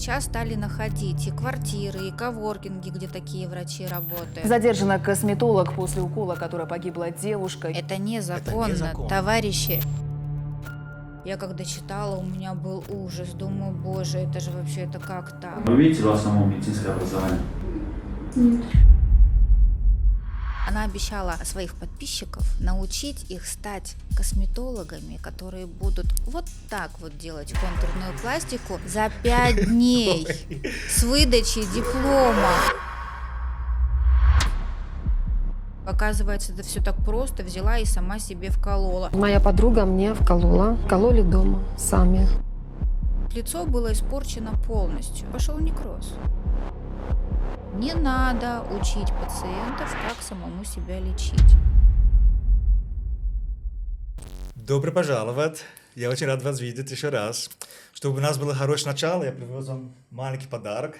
сейчас стали находить и квартиры, и коворкинги, где такие врачи работают. Задержана косметолог после укола, которой погибла девушка. Это незаконно, незаконно. товарищи. Я когда читала, у меня был ужас. Думаю, боже, это же вообще, это как так? Вы видите у вас само медицинское образование? Она обещала своих подписчиков научить их стать косметологами, которые будут вот так вот делать контурную пластику за 5 дней с выдачей диплома. Оказывается, это все так просто, взяла и сама себе вколола. Моя подруга мне вколола. Кололи дома сами. Лицо было испорчено полностью. Пошел некроз. Не надо учить пациентов, как самому себя лечить. Добро пожаловать. Я очень рад вас видеть еще раз. Чтобы у нас было хорошее начало, я привез вам маленький подарок.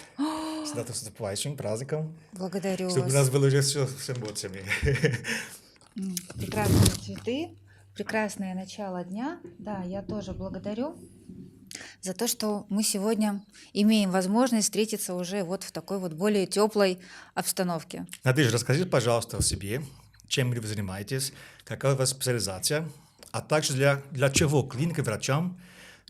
С наступающим праздником. Благодарю Чтобы у вас. нас было уже все с эмоциями. Прекрасные цветы, прекрасное начало дня. Да, я тоже благодарю за то, что мы сегодня имеем возможность встретиться уже вот в такой вот более теплой обстановке. Надежда, расскажите, пожалуйста, о себе, чем вы занимаетесь, какая у вас специализация, а также для чего клиника врачам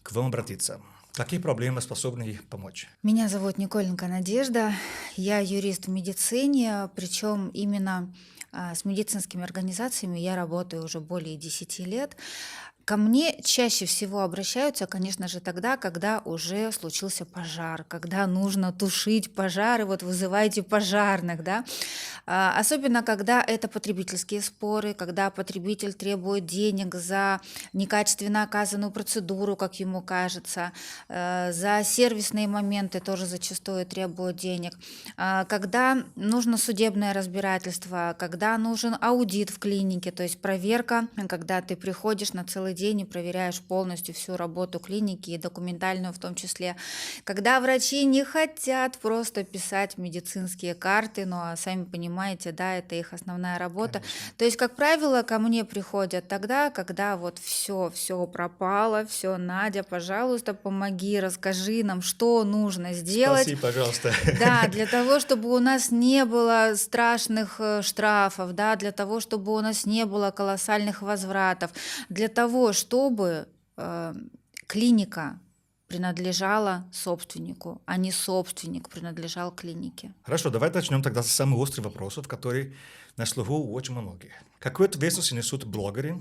к вам обратиться. Какие проблемы способны помочь? Меня зовут Николенко Надежда, я юрист в медицине, причем именно с медицинскими организациями я работаю уже более 10 лет. Ко мне чаще всего обращаются, конечно же, тогда, когда уже случился пожар, когда нужно тушить пожары, вот вызывайте пожарных, да. Особенно, когда это потребительские споры, когда потребитель требует денег за некачественно оказанную процедуру, как ему кажется, за сервисные моменты тоже зачастую требуют денег, когда нужно судебное разбирательство, когда нужен аудит в клинике, то есть проверка, когда ты приходишь на целый день и проверяешь полностью всю работу клиники и документальную в том числе, когда врачи не хотят просто писать медицинские карты, ну а сами понимаете, да, это их основная работа. Конечно. То есть, как правило, ко мне приходят тогда, когда вот все пропало, все, Надя, пожалуйста, помоги, расскажи нам, что нужно сделать. Спасибо, пожалуйста. Да, для того, чтобы у нас не было страшных штрафов, да, для того, чтобы у нас не было колоссальных возвратов, для того, чтобы клиника принадлежала собственнику, а не собственник принадлежал клинике. Хорошо, давайте начнем тогда с самых острых вопросов, которые на слуху у очень многих. Какую ответственность несут блогеры,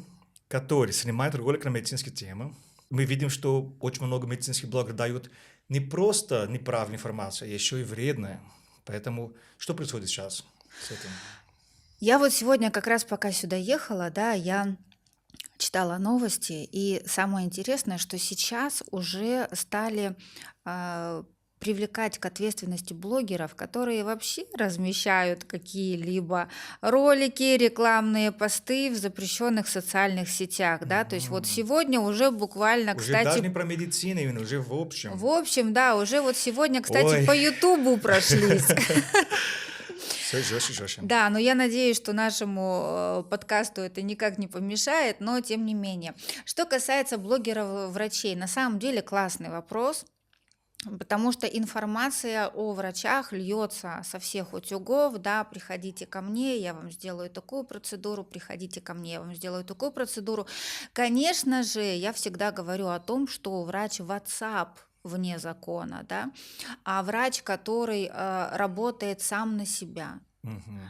которые снимают ролик на медицинские темы? Мы видим, что очень много медицинских блогеров дают не просто неправильную информацию, а еще и вредную. Поэтому что происходит сейчас с этим? Я вот сегодня как раз пока сюда ехала, да, я читала новости, и самое интересное, что сейчас уже стали привлекать к ответственности блогеров, которые вообще размещают какие-либо ролики, рекламные посты в запрещенных социальных сетях, да, то есть вот сегодня уже буквально, Уже кстати, даже не про медицину, именно уже в общем. в общем, да, уже вот сегодня, кстати, Ой. по Ютубу прошлись. Все жестче, жестче. Да, но я надеюсь, что нашему подкасту это никак не помешает, но тем не менее. Что касается блогеров-врачей, на самом деле классный вопрос, потому что информация о врачах льется со всех утюгов, да, приходите ко мне, я вам сделаю такую процедуру, приходите ко мне, я вам сделаю такую процедуру. Конечно же, я всегда говорю о том, что врач WhatsApp вне закона, да, а врач, который работает сам на себя, Мгм.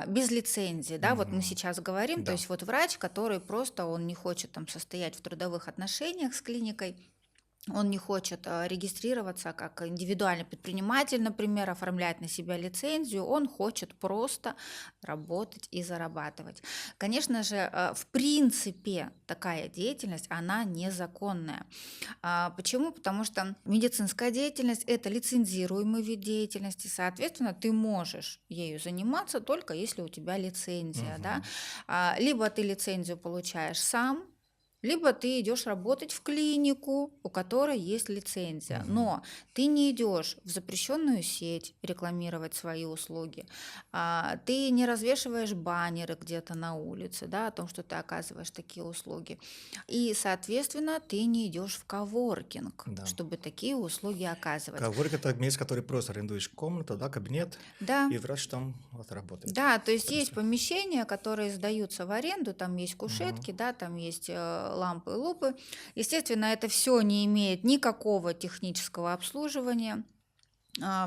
без лицензии, да, вот мы Мгм. сейчас говорим, то Да. есть вот врач, который просто, он не хочет там состоять в трудовых отношениях с клиникой, он не хочет регистрироваться как индивидуальный предприниматель, например, оформлять на себя лицензию, он хочет просто работать и зарабатывать. Конечно же, в принципе, такая деятельность, она незаконная. Почему? Потому что медицинская деятельность– это лицензируемый вид деятельности, соответственно, ты можешь ею заниматься только если у тебя лицензия, да. Либо ты лицензию получаешь сам, либо ты идешь работать в клинику, у которой есть лицензия, Мгм. но ты не идешь в запрещенную сеть рекламировать свои услуги, ты не развешиваешь баннеры где-то на улице, да, о том, что ты оказываешь такие услуги, и, соответственно, ты не идешь в коворкинг, Да. чтобы такие услуги оказывать. Коворк — это место, который просто арендуешь комнату, да, кабинет, Да. и врач там вот работает. Да, то есть есть Просто. помещения, которые сдаются в аренду, там есть Мгм. кушетки, да, там есть лампы, лупы. Естественно, это все не имеет никакого технического обслуживания.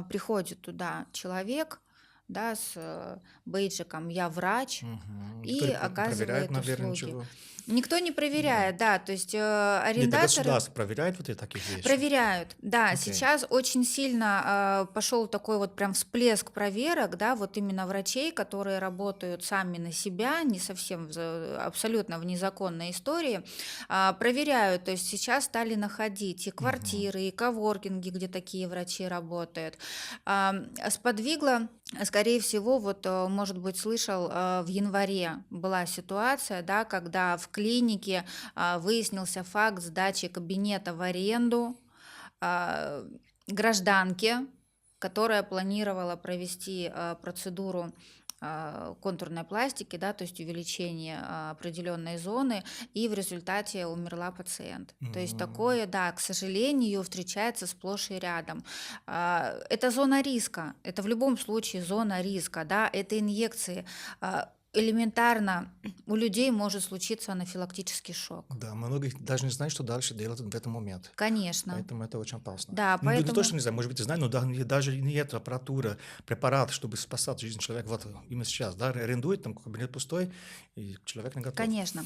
Приходит туда человек, да, с бейджиком «Я врач» Мгм. и Который проверяет, оказывает наверное, услуги. ничего. Никто не Да. проверяет, да, то есть Нет, это арендаторы государство проверяет вот эти такие вещи. проверяют, да. Окей. Сейчас очень сильно пошел такой вот прям всплеск проверок, да, вот именно врачей, которые работают сами на себя, не совсем абсолютно в незаконной истории, проверяют. То есть сейчас стали находить и квартиры, и коворкинги, где такие врачи работают. Сподвигло, скорее всего, вот, может быть, слышал, в январе была ситуация, да, когда в клинике выяснился факт сдачи кабинета в аренду а, гражданке, которая планировала провести процедуру контурной пластики, да, то есть увеличение определенной зоны, и в результате умерла пациент. То есть такое, да, к сожалению, встречается сплошь и рядом. Это зона риска, это в любом случае зона риска, да, это инъекции. Элементарно у людей может случиться анафилактический шок. Да, многие даже не знают, что дальше делать в этот момент. Конечно. Поэтому это очень опасно. Да, Ну, не то, поэтому... что не знаю, может быть, и знаю, но даже нет аппаратуры, препарат, чтобы спасать жизнь человека вот именно сейчас. Да, арендует, там кабинет пустой, и человек не готов. Конечно.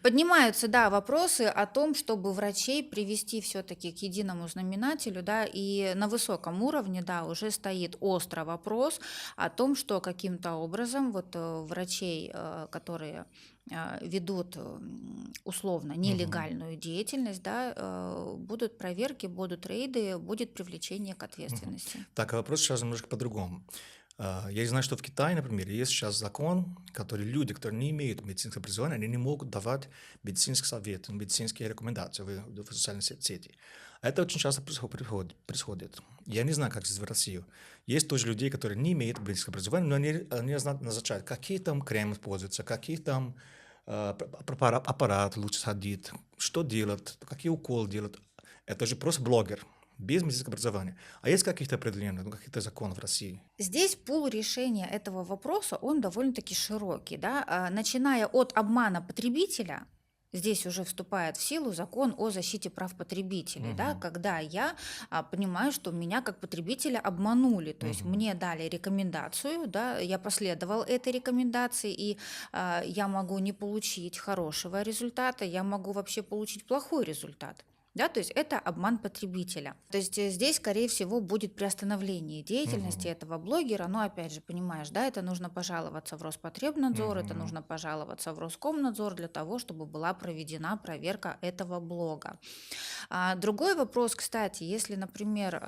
Поднимаются, да, вопросы о том, чтобы врачей привести все-таки к единому знаменателю, да, и на высоком уровне, да, уже стоит остро вопрос о том, что каким-то образом вот врачей, которые ведут условно нелегальную деятельность, да, будут проверки, будут рейды, будет привлечение к ответственности. Так, а вопрос сейчас немножко по-другому. Я знаю, что в Китае, например, есть сейчас закон, который люди, которые не имеют медицинского образования, они не могут давать медицинский совет, медицинские рекомендации в социальной сети. Это очень часто происходит. Я не знаю, как здесь в России. Есть тоже людей, которые не имеют медицинского образования, но они знают назначать, какие там кремы используются, какие там аппарат лучше садить, что делать, какие уколы делать. Это же просто блогер без медицинского образования. А есть какие-то определения, какие-то законы в России? Здесь пул решения этого вопроса, он довольно-таки широкий, да, начиная от обмана потребителя. Здесь уже вступает в силу закон о защите прав потребителей, да, когда я понимаю, что меня как потребителя обманули, то есть мне дали рекомендацию, да, я последовал этой рекомендации, и я могу не получить хорошего результата, я могу вообще получить плохой результат. Да, то есть это обман потребителя. То есть здесь, скорее всего, будет приостановление деятельности этого блогера. Но опять же, понимаешь, да, это нужно пожаловаться в Роспотребнадзор, это нужно пожаловаться в Роскомнадзор для того, чтобы была проведена проверка этого блога. Другой вопрос, кстати, если, например,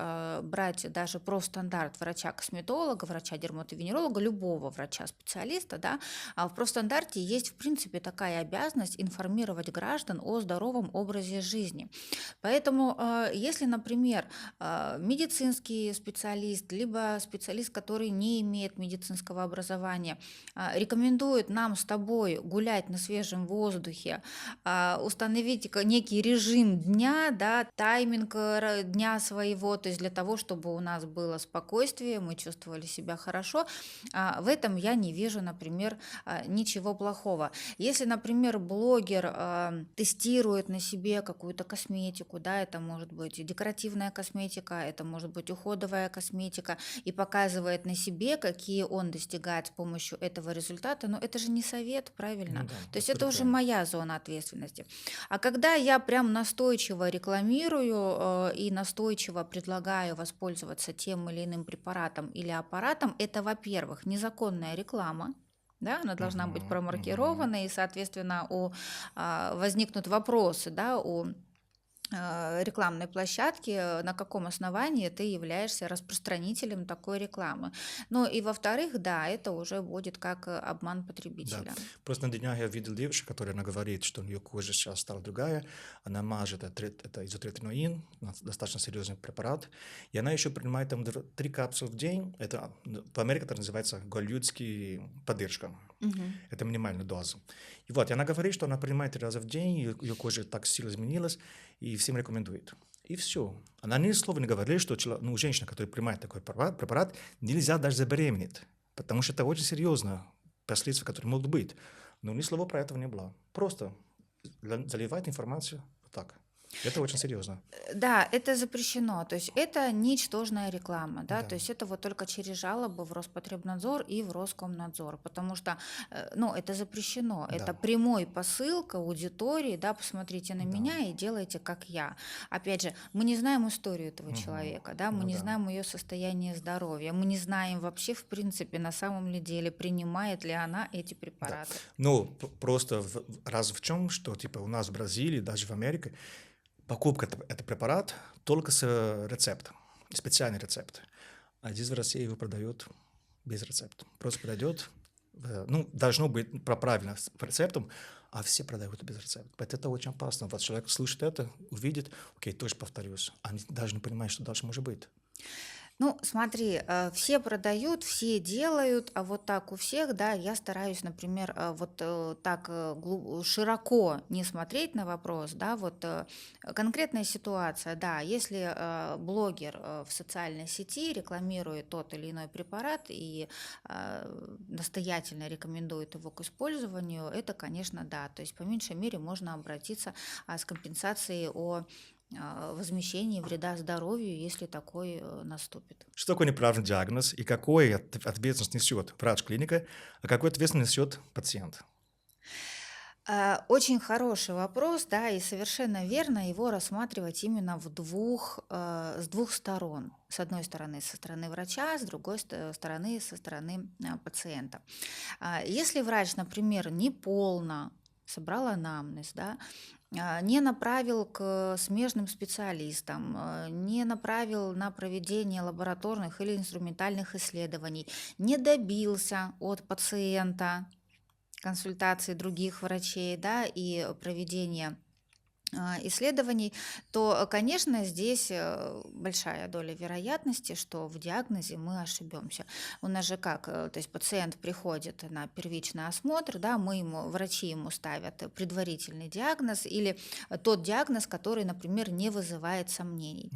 брать даже профстандарт врача-косметолога, врача-дерматовенеролога, любого врача-специалиста, да, в профстандарте есть, в принципе, такая обязанность информировать граждан о здоровом образе жизни. Поэтому, если, например, медицинский специалист, либо специалист, который не имеет медицинского образования, рекомендует нам с тобой гулять на свежем воздухе, установить некий режим дня, да, тайминг дня своего, то есть для того, чтобы у нас было спокойствие, мы чувствовали себя хорошо, в этом я не вижу, например, ничего плохого. Если, например, блогер тестирует на себе какую-то косметику, да, это может быть декоративная косметика, это может быть уходовая косметика, и показывает на себе, какие он достигает с помощью этого результата, но это же не совет, правильно? Ну да, То есть абсолютно это уже правильно. моя зона ответственности. А когда я прям настойчиво рекламирую и настойчиво предлагаю воспользоваться тем или иным препаратом или аппаратом, это, во-первых, незаконная реклама, да, она должна быть промаркирована, и, соответственно, возникнут вопросы, да, у рекламной площадки, на каком основании ты являешься распространителем такой рекламы. Ну и во-вторых, да, это уже будет как обман Да. потребителя. Просто на днях я видел девушку, которая она говорит, что у нее кожа сейчас стала другая. Она мажет это изотретиноин, достаточно серьезный препарат. И она еще принимает там 3 капсулы в день. Это в Америке это называется голливудский поддержка. Мгм. Это минимальная доза. И вот, и она говорит, что она принимает 3 раза в день, ее кожа так сильно изменилась, и всем рекомендует. И все. Она ни слова не говорит, что женщина, которая принимает такой препарат, нельзя даже забеременеть, потому что это очень серьезно, последствия, которые могут быть. Но ни слова про этого не было. Просто заливает информацию вот так. Это очень серьезно. Да, это запрещено. То есть это ничтожная реклама, да, Да. то есть это вот только через жалобы в Роспотребнадзор и в Роскомнадзор, потому что, ну, это запрещено. Да. Это прямой посыл к аудитории, да, посмотрите на Да. меня и делайте как я. Опять же, мы не знаем историю этого Мгм. человека, да, мы Ну не да. знаем ее состояние здоровья, мы не знаем вообще, в принципе, на самом ли деле, принимает ли она эти препараты. Ну, просто раз в чем, что типа у нас в Бразилии, даже в Америке, покупка это препарат только с рецептом, специальный рецепт. А здесь в России его продают без рецепта. Просто продает, ну, должно быть правильно с рецептом, а все продают без рецепта. Поэтому это очень опасно. Вот человек слышит это, увидит, окей, тоже повторюсь. Они даже не понимают, что дальше может быть. Ну, смотри, все продают, все делают, а вот так у всех, да, я стараюсь, например, вот так широко не смотреть на вопрос, да, вот конкретная ситуация, да, если блогер в социальной сети рекламирует тот или иной препарат и настоятельно рекомендует его к использованию, это, конечно, да, то есть по меньшей мере можно обратиться с компенсацией о возмещении вреда здоровью, если такой наступит. Что такое неправильный диагноз и какой ответственность несет врач-клиника, а какой ответственность несет пациент? Очень хороший вопрос, да, и совершенно верно его рассматривать именно с двух сторон. С одной стороны, со стороны врача, с другой стороны, со стороны пациента. Если врач, например, неполно собрал анамнез, да, не направил к смежным специалистам, не направил на проведение лабораторных или инструментальных исследований, не добился от пациента консультации других врачей, да, и проведения исследований, то, конечно, здесь большая доля вероятности, что в диагнозе мы ошибемся. У нас же как, то есть пациент приходит на первичный осмотр, да, врачи ему ставят предварительный диагноз или тот диагноз, который, например, не вызывает сомнений.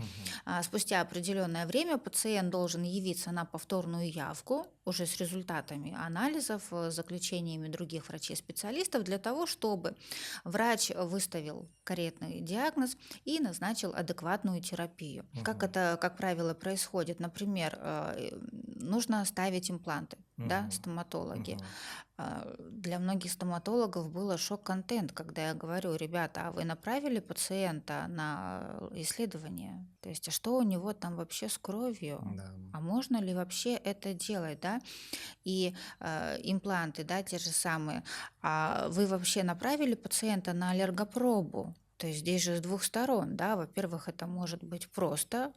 Спустя определенное время пациент должен явиться на повторную явку уже с результатами анализов, заключениями других врачей-специалистов для того, чтобы врач выставил корректный диагноз и назначил адекватную терапию. Как это, как правило, происходит? Например, нужно ставить импланты, да, стоматологи. Для многих стоматологов было шок-контент, когда я говорю: ребята, а вы направили пациента на исследование? То есть, а что у него там вообще с кровью? Да. А можно ли вообще это делать, да? И импланты, да, те же самые. А вы вообще направили пациента на аллергопробу? То есть здесь же с двух сторон, да. Во-первых, это может быть просто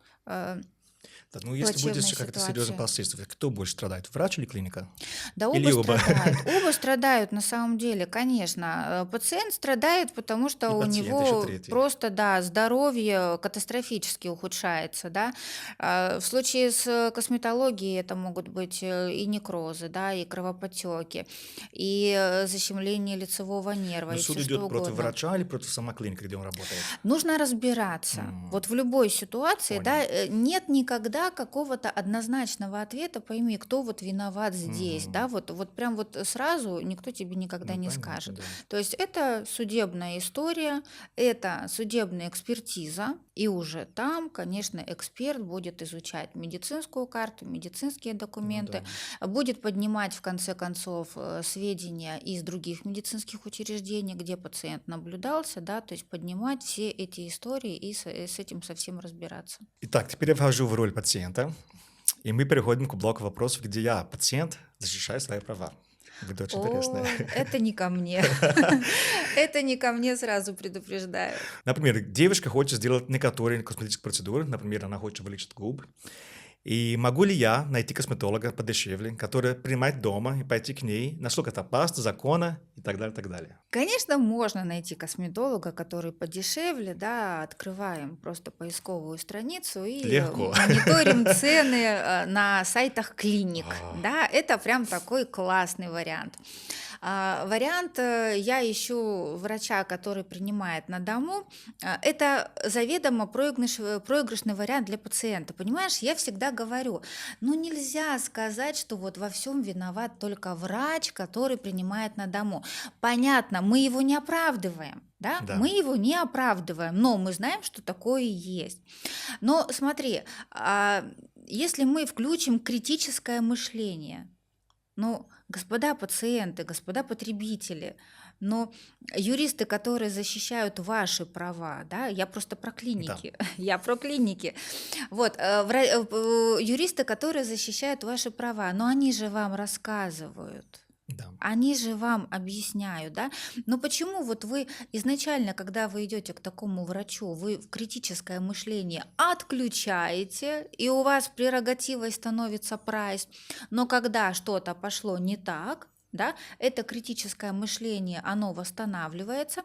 Да, ну, если будет плачевная еще как-то серьезное ситуация. последствие, кто больше страдает, врач или клиника? Да, Или оба оба? страдают. Оба страдают на самом деле, конечно. Пациент страдает, потому что И у пациент еще него третий. просто, да, здоровье катастрофически ухудшается, да. В случае с косметологией это могут быть и некрозы, да, и кровоподтеки, и защемление лицевого нерва, Но и суд все что идет против угодно. врача или против сама клиники, где он работает? Нужно разбираться. Вот в любой ситуации, да, нет никогда какого-то однозначного ответа, пойми, кто вот виноват здесь, да, вот прям вот сразу никто тебе никогда Ну, не понятно, скажет. да. То есть это судебная история, это судебная экспертиза, и уже там, конечно, эксперт будет изучать медицинскую карту, медицинские документы, будет поднимать в конце концов сведения из других медицинских учреждений, где пациент наблюдался, да, то есть поднимать все эти истории и с этим совсем разбираться. Итак, теперь я вхожу в роль пациента, и мы переходим к блоку вопросов, где я, пациент, защищаю свои права. Будет очень О, интересно. это не ко мне. Это не ко мне, сразу предупреждаю. Например, девушка хочет сделать некоторые косметические процедуры, например, она хочет увеличить губы. И могу ли я найти косметолога подешевле, который принимает дома, и пойти к ней, насколько это паста, закона и так далее, и так далее? Конечно, можно найти косметолога, который подешевле, да, открываем просто поисковую страницу и Легко. мониторим цены на сайтах клиник, А. да, это прям такой классный вариант. Вариант, я ищу врача, который принимает на дому, это заведомо проигрышный вариант для пациента, понимаешь, я всегда говорю, ну нельзя сказать, что вот во всем виноват только врач, который принимает на дому. Понятно, мы его не оправдываем, да? Да. Мы его не оправдываем, но мы знаем, что такое есть. Но смотри, если мы включим критическое мышление, ну, господа пациенты, господа потребители, но юристы, которые защищают ваши права, да, я просто про клиники, я про клиники, вот, юристы, которые защищают ваши права, но они же вам рассказывают. Да. Они же вам объясняют, да? Но почему вот вы изначально, когда вы идете к такому врачу, вы в критическое мышление отключаете, и у вас прерогативой становится прайс, но когда что-то пошло не так, да, это критическое мышление, оно восстанавливается,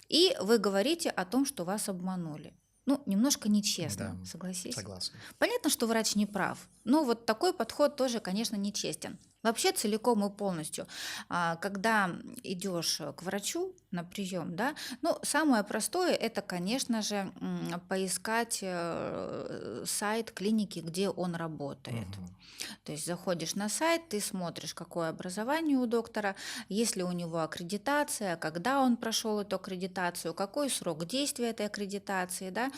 и вы говорите о том, что вас обманули. Ну, немножко нечестно, Да, согласись? согласен. Понятно, что врач не прав, но вот такой подход тоже, конечно, нечестен. Вообще целиком и полностью, когда идешь к врачу на прием, да, ну, самое простое это, конечно же, поискать сайт клиники, где он работает. Мгм. То есть заходишь на сайт, ты смотришь, какое образование у доктора, есть ли у него аккредитация, когда он прошел эту аккредитацию, какой срок действия этой аккредитации, да,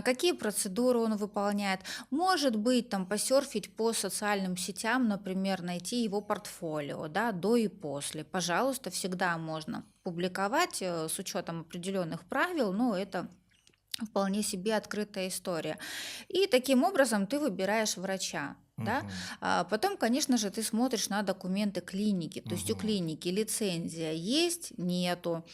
какие процедуры он выполняет. Может быть, там посерфить по социальным сетям, например, найти его портфолио, да, до и после. Пожалуйста, всегда можно публиковать с учетом определенных правил, но это вполне себе открытая история. И таким образом ты выбираешь врача. Да? Мгм. Потом, конечно же, ты смотришь на документы клиники. То есть у Мгм. клиники лицензия есть, нету.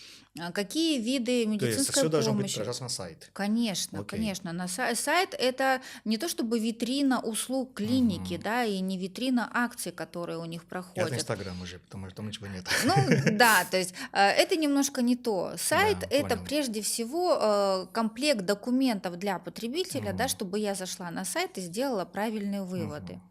Какие виды То есть медицинской все должно быть помощи? отражаться на сайт. Конечно, Окей. конечно. Сайт это не то чтобы витрина услуг клиники, Мгм. да, и не витрина акций, которые у них Это проходят. Инстаграм уже, потому что там ничего нет. Ну да, то есть это немножко не то. Сайт Да, это понял. прежде всего комплект документов для потребителя, да, Мгм. чтобы я зашла на сайт и сделала правильные выводы. Мгм.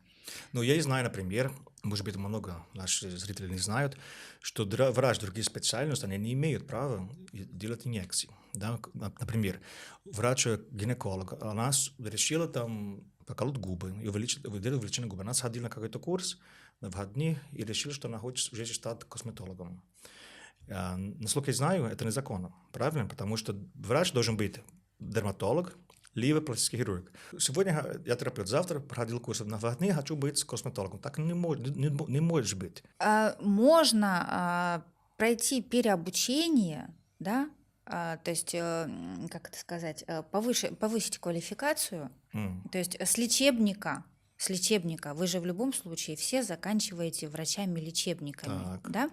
Ну, я и знаю, например, может быть, много наших зрителей не знают, что врач других специальностей, они не имеют права делать инъекции. Да? Например, врач-гинеколог, она решила там поколоть губы и делать увеличение губы. Она сходила на какой-то курс на выходные и решила, что она хочет уже стать косметологом. Насколько я знаю, это незаконно, правильно? Потому что врач должен быть дерматолог, либо пластический хирург. Сегодня я терапевт, завтра проходил курс на выходные, хочу быть косметологом. Так не может быть. Можно пройти переобучение, да, то есть, как это сказать, повысить квалификацию, М. то есть с лечебника, вы же в любом случае все заканчиваете врачами-лечебниками, Так. да,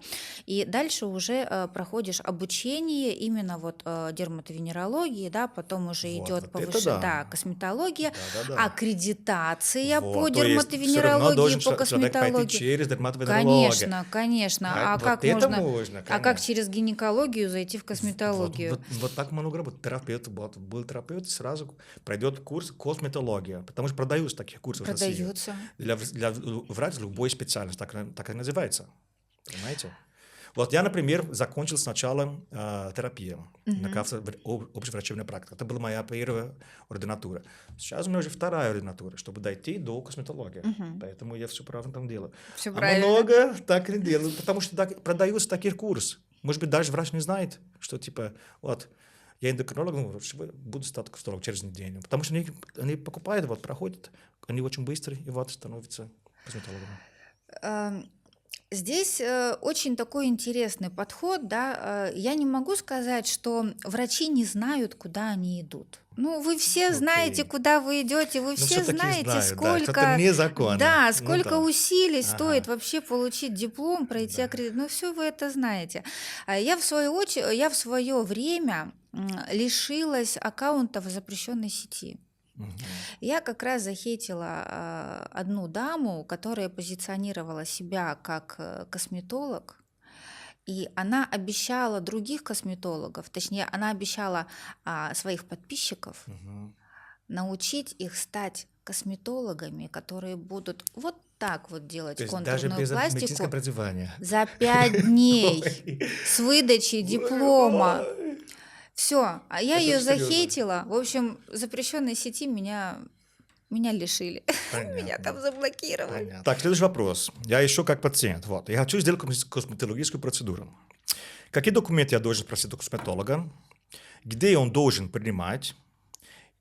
и дальше уже проходишь обучение именно вот дерматовенерологии, да, потом уже Вот, идет вот это да. косметология, Да-да-да. аккредитация Вот, по то есть всё равно дерматовенерологии, должен по человек пойти косметологии. через дерматовенеролога. Конечно. А Вот как это можно, можно, а как конечно. через гинекологию зайти в косметологию? Вот так много работает. Терапевт, был терапевт, сразу пройдет курс косметология, потому что продаются таких курсов в России. Продаются. Для врач любой специальности, так и называется. Понимаете? Вот я, например, закончил сначала терапию на кафедре общей врачебной практики. Это была моя первая ординатура. Сейчас у меня уже вторая ординатура, чтобы дойти до косметологии. Поэтому я все правильно там делаю. Все А правильно. много так не делают, потому что продаются таких курс. Может быть, даже врач не знает, что типа, вот, я эндокринолог, буду стать косметологом через неделю. Потому что они покупают, вот, проходят, они очень быстро и вот становятся косметологами. Здесь очень такой интересный подход, да. Я не могу сказать, что врачи не знают, куда они идут. Ну, вы все знаете, Окей. куда вы идете, вы Ну, все все-таки знаете, знаю, да, что-то сколько, незаконно. да, Ну сколько да. усилий стоит Ага. вообще получить диплом, пройти Да. аккредитацию. Ну, все вы это знаете. Я в свою очередь, я в свое время лишилась аккаунтов в запрещенной сети. Мгм. Я как раз захейтила одну даму, которая позиционировала себя как косметолог, и она обещала других косметологов, точнее, она обещала своих подписчиков Мгм. научить их стать косметологами, которые будут вот так вот делать То есть даже контурную без медицинского пластику образования. за 5 дней Ой. с выдачей диплома. Ой. Все, а я Это ее очень серьезно. захейтила. В общем, запрещенной сети меня лишили. Меня там Понятно. заблокировали. Понятно. Так, следующий вопрос. Я еще как пациент. Вот. Я хочу сделать косметологическую процедуру. Какие документы я должен спросить у косметолога? Где он должен принимать?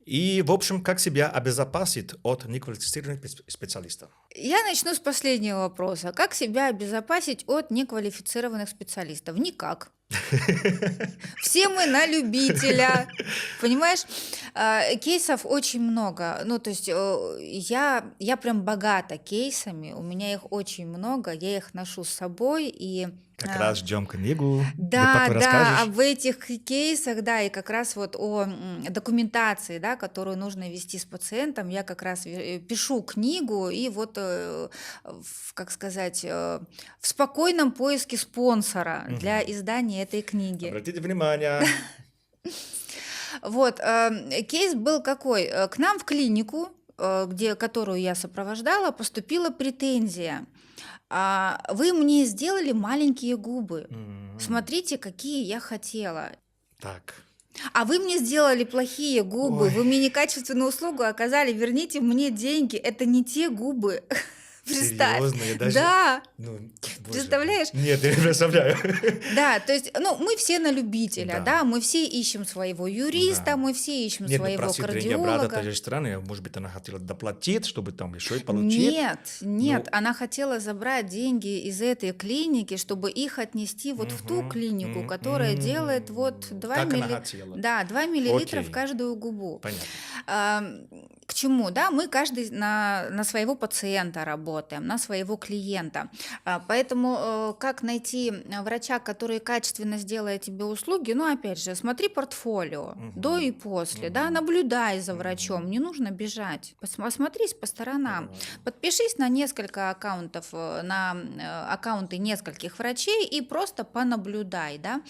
И, в общем, как себя обезопасить от неквалифицированных специалистов? Я начну с последнего вопроса. Как себя обезопасить от неквалифицированных специалистов? Никак. Все мы на любителя, понимаешь? Кейсов очень много. Ну, то есть я прям богата кейсами, у меня их очень много, я их ношу с собой. И Как раз ждем книгу, где да, потом да, расскажешь. об этих кейсах, да, и как раз вот о документации, да, которую нужно вести с пациентом, я как раз пишу книгу, и вот, как сказать, в спокойном поиске спонсора для издания этой книги. Обратите внимание. Вот, кейс был какой? К нам в клинику, которую я сопровождала, поступила претензия. Вы мне сделали маленькие губы. Смотрите, какие я хотела. Так. А вы мне сделали плохие губы, Ой. вы мне некачественную услугу оказали, верните мне деньги. Это не те губы. Представь. Серьезно? Я даже... Да. Ну, боже. Представляешь? Нет, я не представляю. Да, то есть, ну, мы все на любителя, Да. да, мы все ищем своего юриста, Да. мы все ищем Нет, ну своего просить деньги обратно, это кардиолога. же странно. Может быть, она хотела доплатить, чтобы там еще и получить. Нет, Ну, она хотела забрать деньги из этой клиники, чтобы их отнести вот в ту Мгм, клинику, мгм, которая делает вот 2 как она хотела. да, 2 миллилитра в Окей. каждую губу. Понятно. К чему, да, мы каждый на своего пациента работаем, на своего клиента. Поэтому как найти врача, который качественно сделает тебе услуги, ну, опять же, смотри портфолио до и после, да, наблюдай за врачом, не нужно бежать, осмотрись по сторонам, подпишись на несколько аккаунтов, на аккаунты нескольких врачей и просто понаблюдай, да.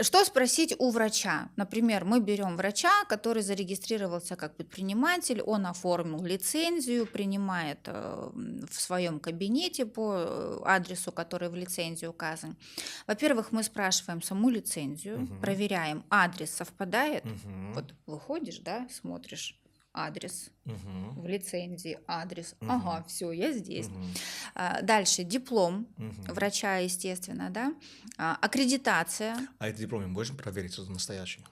Что спросить у врача? Например, мы берем врача, который зарегистрировался как предприниматель, он оформил лицензию, принимает в своем кабинете по адресу, который в лицензии указан. Во-первых, мы спрашиваем саму лицензию, проверяем, адрес совпадает. Вот выходишь, да, смотришь адрес в лицензии, адрес. Ага, все, я здесь. Дальше диплом врача, естественно, да, аккредитация. А этот диплом мы можем проверить, что это настоящий?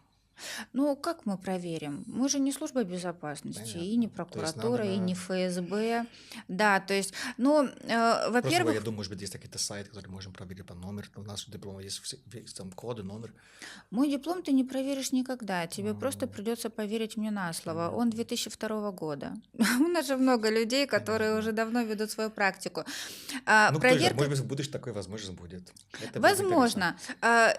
Ну, как мы проверим? Мы же не служба безопасности, и не Понятно. То есть прокуратура, надо и не на... ФСБ. Да, то есть, ну, Просто, я во-первых, думаю, может быть, есть какие-то сайты, которые можем проверить по номеру. У нас диплома есть там коды, номер. мой диплом ты не проверишь никогда. Тебе просто придется поверить мне на слово. Он 2002 года. У нас же много людей, которые уже давно ведут свою практику. Ну, кто знает, Проверка. может быть, в будущем такой возможность будет. Это будет Возможно.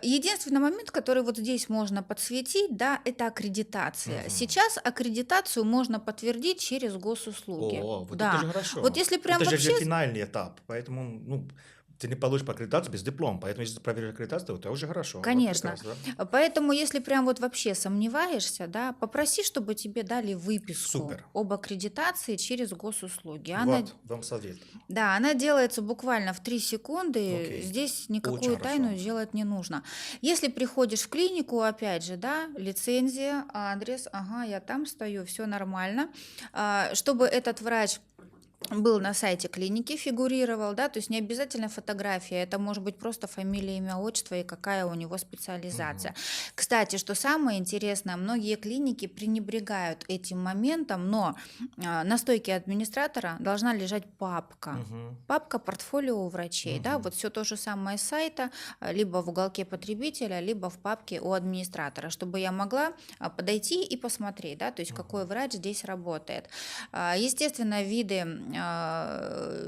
Единственный момент, который вот здесь можно подсветить, да, это аккредитация. Сейчас аккредитацию можно подтвердить через госуслуги. интересно. О, вот Да. это же хорошо. Вот если прям это же вообще... финальный этап, поэтому, ну, ты не получишь аккредитацию без диплома, поэтому если ты проверишь аккредитацию, то это уже хорошо. Вот Конечно. прекрасно, да? Поэтому, если прям вот вообще сомневаешься, да, попроси, чтобы тебе дали выписку Супер. об аккредитации через госуслуги. Вот, вам совет. Да, она делается буквально в 3 секунды. Окей. Здесь никакую Очень тайну хорошо. делать не нужно. Если приходишь в клинику, опять же, да, лицензия, адрес, ага, я там стою, все нормально. Чтобы этот врач был на сайте клиники, фигурировал, да, то есть не обязательно фотография, это может быть просто фамилия, имя, отчество и какая у него специализация. Кстати, что самое интересное, многие клиники пренебрегают этим моментом, но на стойке администратора должна лежать папка. Папка портфолио у врачей, да, вот все то же самое с сайта, либо в уголке потребителя, либо в папке у администратора, чтобы я могла подойти и посмотреть, да, то есть какой врач здесь работает. Естественно, виды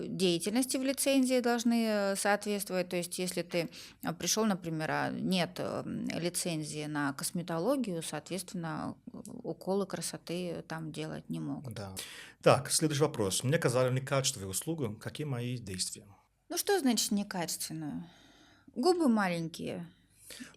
деятельности в лицензии должны соответствовать, то есть если ты пришел, например, а нет лицензии на косметологию, соответственно, уколы красоты там делать не могут. Да. Так, следующий вопрос. Мне оказали некачественную услугу. Какие мои действия? Ну что значит некачественную? Губы маленькие.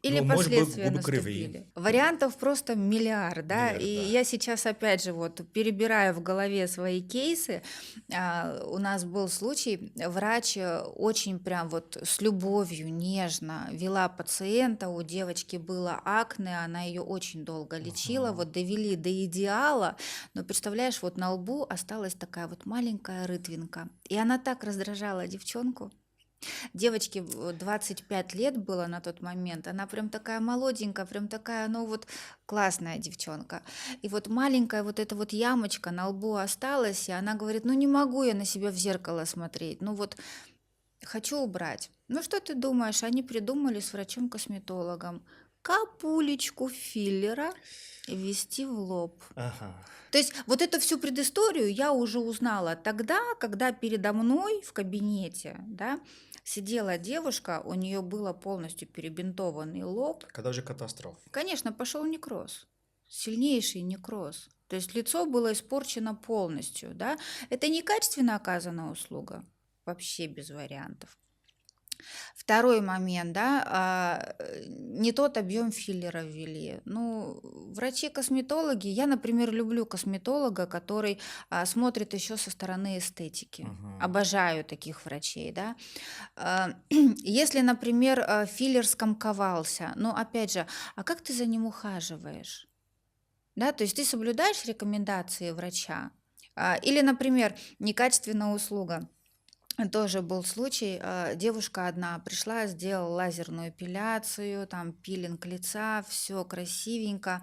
Или Ну, может быть, последствия губы наступили. кривые. Вариантов просто миллиард, да. Миллиард, И да. я сейчас опять же вот перебираю в голове свои кейсы. У нас был случай, врач очень прям вот с любовью, нежно вела пациента, у девочки было акне, она ее очень долго лечила, вот довели до идеала, но представляешь, вот на лбу осталась такая вот маленькая рытвинка, и она так раздражала девчонку. Девочке 25 лет было на тот момент, она прям такая молоденькая, прям такая, ну вот классная девчонка. И вот маленькая вот эта вот ямочка на лбу осталась, и она говорит, ну не могу я на себя в зеркало смотреть, ну вот хочу убрать. Ну что ты думаешь, они придумали с врачом-косметологом капулечку филлера ввести в лоб. Ага. То есть вот эту всю предысторию я уже узнала тогда, когда передо мной в кабинете, да, сидела девушка, у нее было полностью перебинтованный лоб. Когда же катастрофа? Конечно, пошел некроз, сильнейший некроз. То есть лицо было испорчено полностью, да. Это некачественно оказанная услуга, вообще без вариантов. Второй момент, да, не тот объем филлера ввели. Ну, врачи-косметологи, я, например, люблю косметолога, который смотрит еще со стороны эстетики. Обожаю таких врачей, да. Если, например, филлер скомковался, ну, опять же, а как ты за ним ухаживаешь? Да, то есть ты соблюдаешь рекомендации врача? Или, например, некачественная услуга. Тоже был случай, девушка одна пришла, сделала лазерную эпиляцию, там пилинг лица, все красивенько,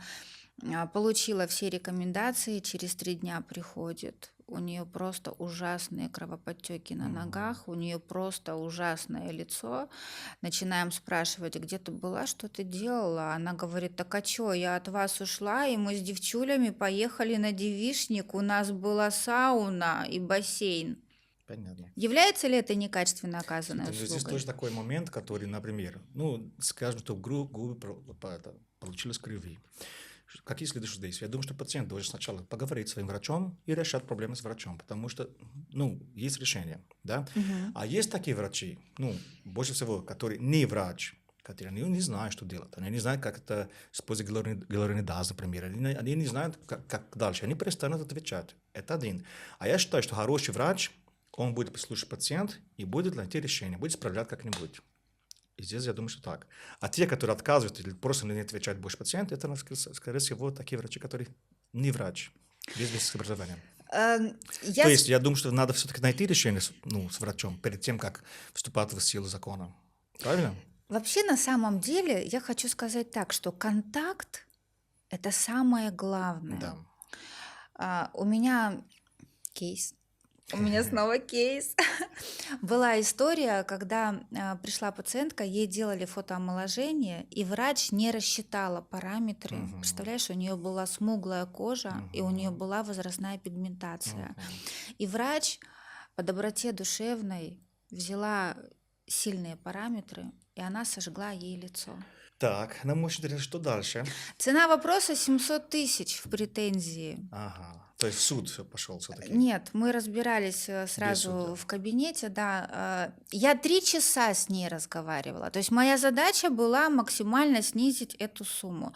получила все рекомендации, через 3 дня приходит. У нее просто ужасные кровоподтеки на ногах, у нее просто ужасное лицо. Начинаем спрашивать, где ты была, что ты делала? Она говорит, так а чё, я от вас ушла, и мы с девчулями поехали на девичник, у нас была сауна и бассейн. Понятно. Является ли это некачественно оказанной Здесь услугой? тоже такой момент, который, например, ну, скажем, что губы получились кривые. Какие следующие действия? Я думаю, что пациент должен сначала поговорить с своим врачом и решать проблемы с врачом, потому что, ну, есть решение, да? А есть такие врачи, ну, больше всего, которые не врач, которые они не знают, что делать. Они не знают, как это использовать гиалуронидаз, например. Они не знают, как дальше. Они перестанут отвечать. Это один. А я считаю, что хороший врач, он будет слушать пациента и будет найти решение, будет исправлять как-нибудь. И здесь я думаю, что так. А те, которые отказывают или просто не отвечают больше пациенту, это, скорее всего, такие врачи, которые не врач, без медицинского образования. То есть я думаю, что надо все-таки найти решение с врачом перед тем, как вступать в силу закона. Правильно? Вообще, на самом деле, я хочу сказать так, что контакт – это самое главное. Да. У меня кейс. У меня снова кейс. Была история, когда пришла пациентка, ей делали фотоомоложение, и врач не рассчитала параметры. Представляешь, у нее была смуглая кожа, и у нее была возрастная пигментация. И врач по доброте душевной взяла сильные параметры, и она сожгла ей лицо. Так, нам очень интересно, что дальше? Цена вопроса 700 тысяч в претензии. Ага, то есть в суд все пошел все-таки. Нет, мы разбирались сразу суда. в кабинете, да. Я 3 часа с ней разговаривала. То есть моя задача была максимально снизить эту сумму.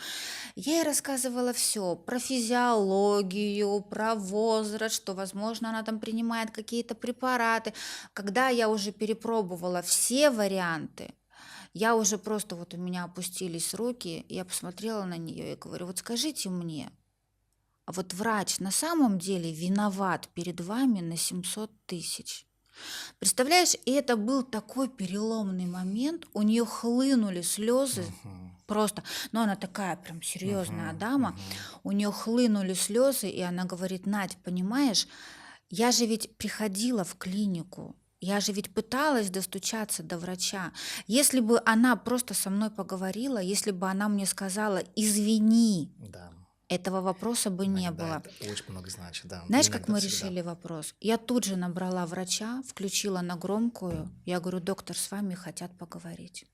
Я ей рассказывала все про физиологию, про возраст, что, возможно, она там принимает какие-то препараты. Когда я уже перепробовала все варианты, я уже просто, вот у меня опустились руки, я посмотрела на нее и говорю, вот скажите мне, а вот врач на самом деле виноват перед вами на 700 тысяч. Представляешь, и это был такой переломный момент, у нее хлынули слезы, просто, ну она такая прям серьезная дама, у нее хлынули слезы, и она говорит: Надь, понимаешь, я же ведь приходила в клинику, я же ведь пыталась достучаться до врача. Если бы она просто со мной поговорила, если бы она мне сказала: извини, Да. этого вопроса бы не Иногда было. это очень много значит, да. Знаешь, Иногда как мы всегда. решили вопрос? Я тут же набрала врача, включила на громкую. Я говорю: доктор, с вами хотят поговорить.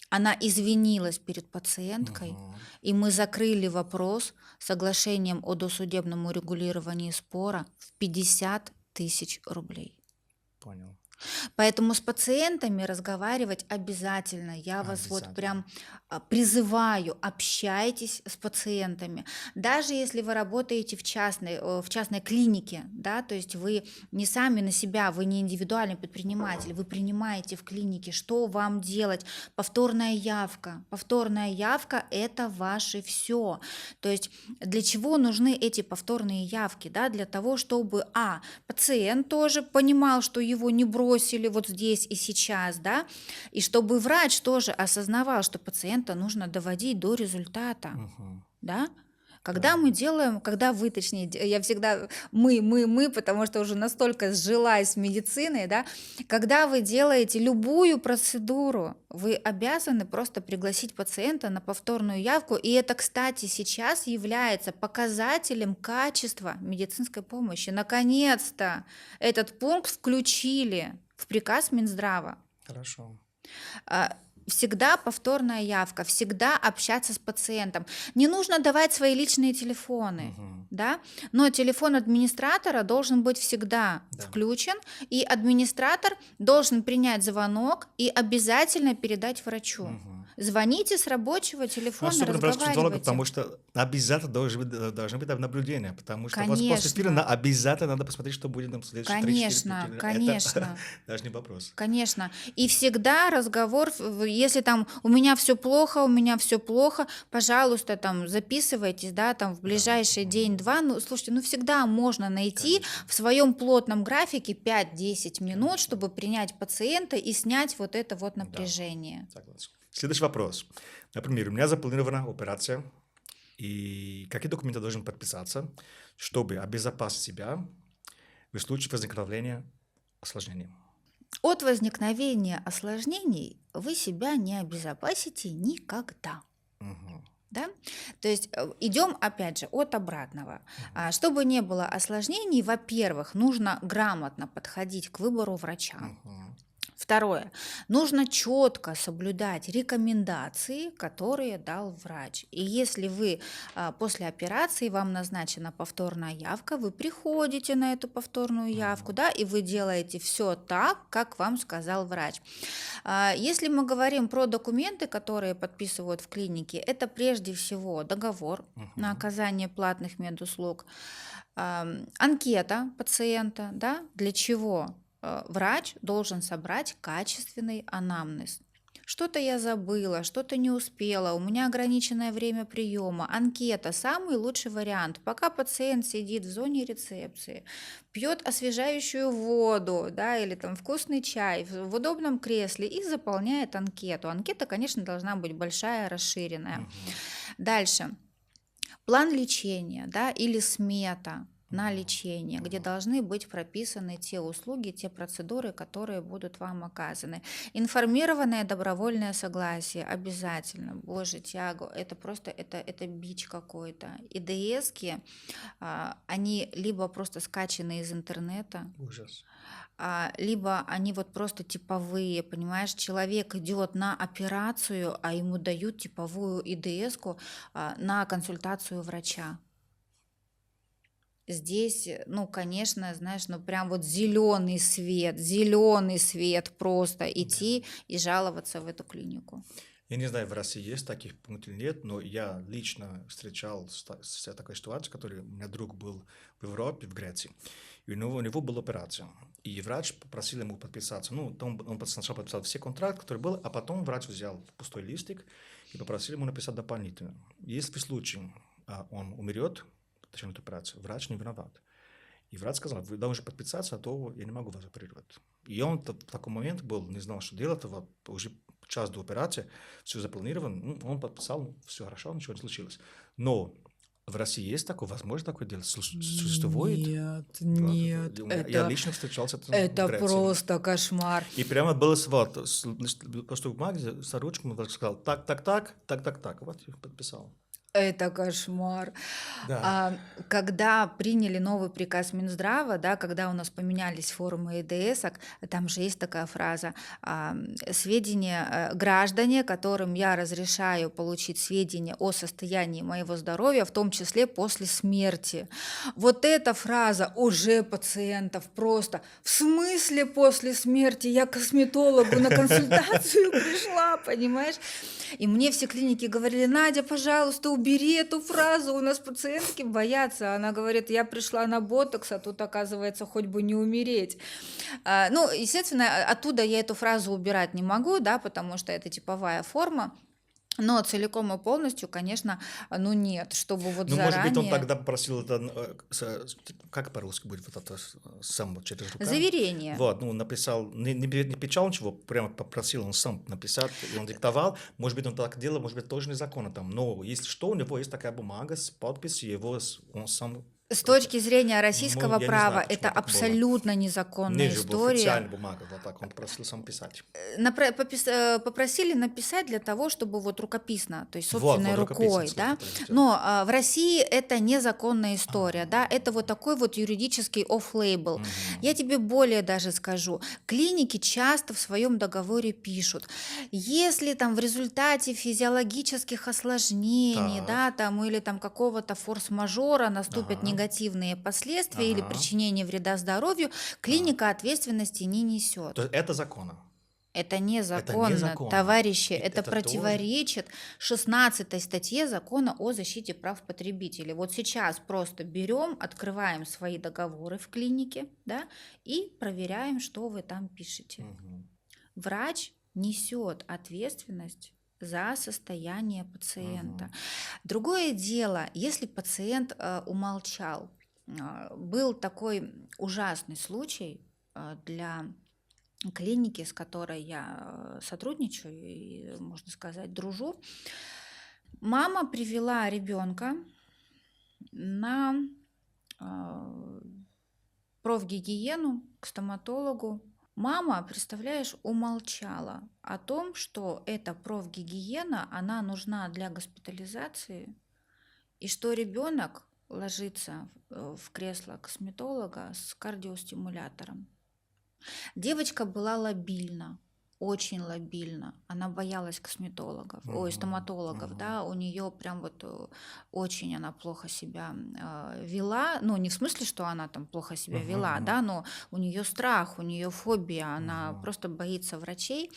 Она извинилась перед пациенткой, и мы закрыли вопрос соглашением о досудебном урегулировании спора в 50 тысяч рублей. Понял. Поэтому с пациентами разговаривать обязательно. Я вас вот Обязательно. прям призываю, общайтесь с пациентами. Даже если вы работаете в частной клинике, да, то есть вы не сами на себя, вы не индивидуальный предприниматель, вы принимаете в клинике, что вам делать. Повторная явка. Повторная явка – это ваше все. То есть для чего нужны эти повторные явки? Да? Для того, чтобы пациент тоже понимал, что его не бросили вот здесь и сейчас, да, и чтобы врач тоже осознавал, что пациента нужно доводить до результата, да. Когда мы делаем, когда вы, точнее, я всегда мы, потому что уже настолько сжилась с медициной, да, когда вы делаете любую процедуру, вы обязаны просто пригласить пациента на повторную явку, и это, кстати, сейчас является показателем качества медицинской помощи. Наконец-то этот пункт включили в приказ Минздрава. Хорошо. Всегда повторная явка, всегда общаться с пациентом. Не нужно давать свои личные телефоны, да? Но телефон администратора должен быть всегда включен, и администратор должен принять звонок и обязательно передать врачу. Звоните с рабочего телефона, Особенно врач психолога, разговаривайте. потому что обязательно должны быть наблюдения, потому что Конечно. после эфира обязательно надо посмотреть, что будет там в следующие 3-4 Конечно, недели. конечно. Это даже не вопрос. Конечно. И всегда разговор, если там у меня все плохо, пожалуйста, там записывайтесь, да, там в ближайший день-два. Ну, слушайте, всегда можно найти в своем плотном графике 5-10 минут, чтобы принять пациента и снять вот это вот напряжение. Согласен. Следующий вопрос. Например, у меня запланирована операция, и какие документы должен подписаться, чтобы обезопасить себя в случае возникновения осложнений? От возникновения осложнений вы себя не обезопасите никогда. Да? То есть идем, опять же, от обратного. Чтобы не было осложнений, во-первых, нужно грамотно подходить к выбору врача. Второе. Нужно четко соблюдать рекомендации, которые дал врач. И если вы после операции, вам назначена повторная явка, вы приходите на эту повторную явку, да, и вы делаете все так, как вам сказал врач. Если мы говорим про документы, которые подписывают в клинике, это прежде всего договор на оказание платных медуслуг, анкета пациента, да, для чего? Врач должен собрать качественный анамнез. Что-то я забыла, что-то не успела, у меня ограниченное время приема. Анкета – самый лучший вариант. Пока пациент сидит в зоне рецепции, пьет освежающую воду, да, или там вкусный чай в удобном кресле и заполняет анкету. Анкета, конечно, должна быть большая, расширенная. Дальше. План лечения, да, или смета на лечение, где должны быть прописаны те услуги, те процедуры, которые будут вам оказаны. Информированное добровольное согласие обязательно. Боже, Тиаго, это просто это бич какой-то. ИДСки, они либо просто скачаны из интернета, Ужас. либо они вот просто типовые, понимаешь, человек идет на операцию, а ему дают типовую ИДСку на консультацию врача. Здесь, конечно, знаешь, прям вот зеленый свет просто идти и жаловаться в эту клинику. Я не знаю, в России есть таких пунктов или нет, но я лично встречал с такой ситуацией, который у меня друг был в Европе, в Греции, и у него была операция. И врач попросил ему подписаться. Он сначала подписал все контракты, которые были, а потом врач взял пустой листик и попросил ему написать дополнительно. Если в случае он умрет, точнее, эту операцию. Врач не виноват. И врач сказал, вы должны подписаться, а то я не могу вас оперировать. И он в такой момент был, не знал, что делать, вот уже час до операции, все запланировано, он подписал, все хорошо, ничего не случилось. Но в России есть такое, возможно, такое дело существует? Нет, Да, нет, я лично встречался в это Греции. просто кошмар. И прямо было вот, просто в бумаге с ручкой сказал, так, вот я подписал. Это кошмар. Да. Когда приняли новый приказ Минздрава, да, когда у нас поменялись формы ИДСок, там же есть такая фраза: сведения граждане, которым я разрешаю получить сведения о состоянии моего здоровья, в том числе после смерти. Вот эта фраза уже пациентов просто: в смысле после смерти? Я к косметологу на консультацию пришла, понимаешь? И мне все клиники говорили: Надя, пожалуйста, убери эту фразу, у нас пациентки боятся. Она говорит: я пришла на ботокс, а тут, оказывается, хоть бы не умереть. Ну, естественно, оттуда я эту фразу убирать не могу, да, потому что это типовая форма. Но целиком и полностью, конечно, ну нет, чтобы вот Ну, заранее... может быть, он тогда попросил это, как по-русски будет, вот это сам через рука? Заверение. Вот, ну, написал, не печал ничего, прямо попросил он сам написать, и он диктовал. Может быть, он так делал, может быть, тоже незаконно там. Но если что, у него есть такая бумага с подписью, его он сам... С точки зрения российского я не права, знаю, почему это так было. абсолютно незаконная Ниже была история. официальная бумага, вот так, он просил сам писать. Попросили написать для того, чтобы вот рукописно, то есть Вот, собственной рукописно, рукой, кстати, да. это я хотел. Но в России это незаконная история, да, это вот такой вот юридический off-label. Я тебе более даже скажу, клиники часто в своем договоре пишут: если там в результате физиологических осложнений, Так. да, там или там какого-то форс-мажора наступят Ага. негативные последствия или Ага. причинение вреда здоровью, клиника ответственности не несет. То есть это законно. Это незаконно, незаконно. товарищи, И это это противоречит 16 статье Закона о защите прав потребителей. Вот сейчас просто берем, открываем свои договоры в клинике, да, и проверяем, что вы там пишете. Мгм. Врач несет ответственность за состояние пациента. Мгм. Другое дело, если пациент умолчал. Был такой ужасный случай для клиники, с которой я сотрудничаю и, можно сказать, дружу. Мама привела ребенка на профгигиену к стоматологу. Мама, представляешь, умолчала о том, что эта профгигиена, она нужна для госпитализации, и что ребенок ложится в кресло косметолога с кардиостимулятором. Девочка была лобильна, очень лобильна. Она боялась косметологов, стоматологов, да, у нее прям вот очень она плохо себя вела. Ну, не в смысле, что она там плохо себя вела, да, но у нее страх, у нее фобия, она просто боится врачей.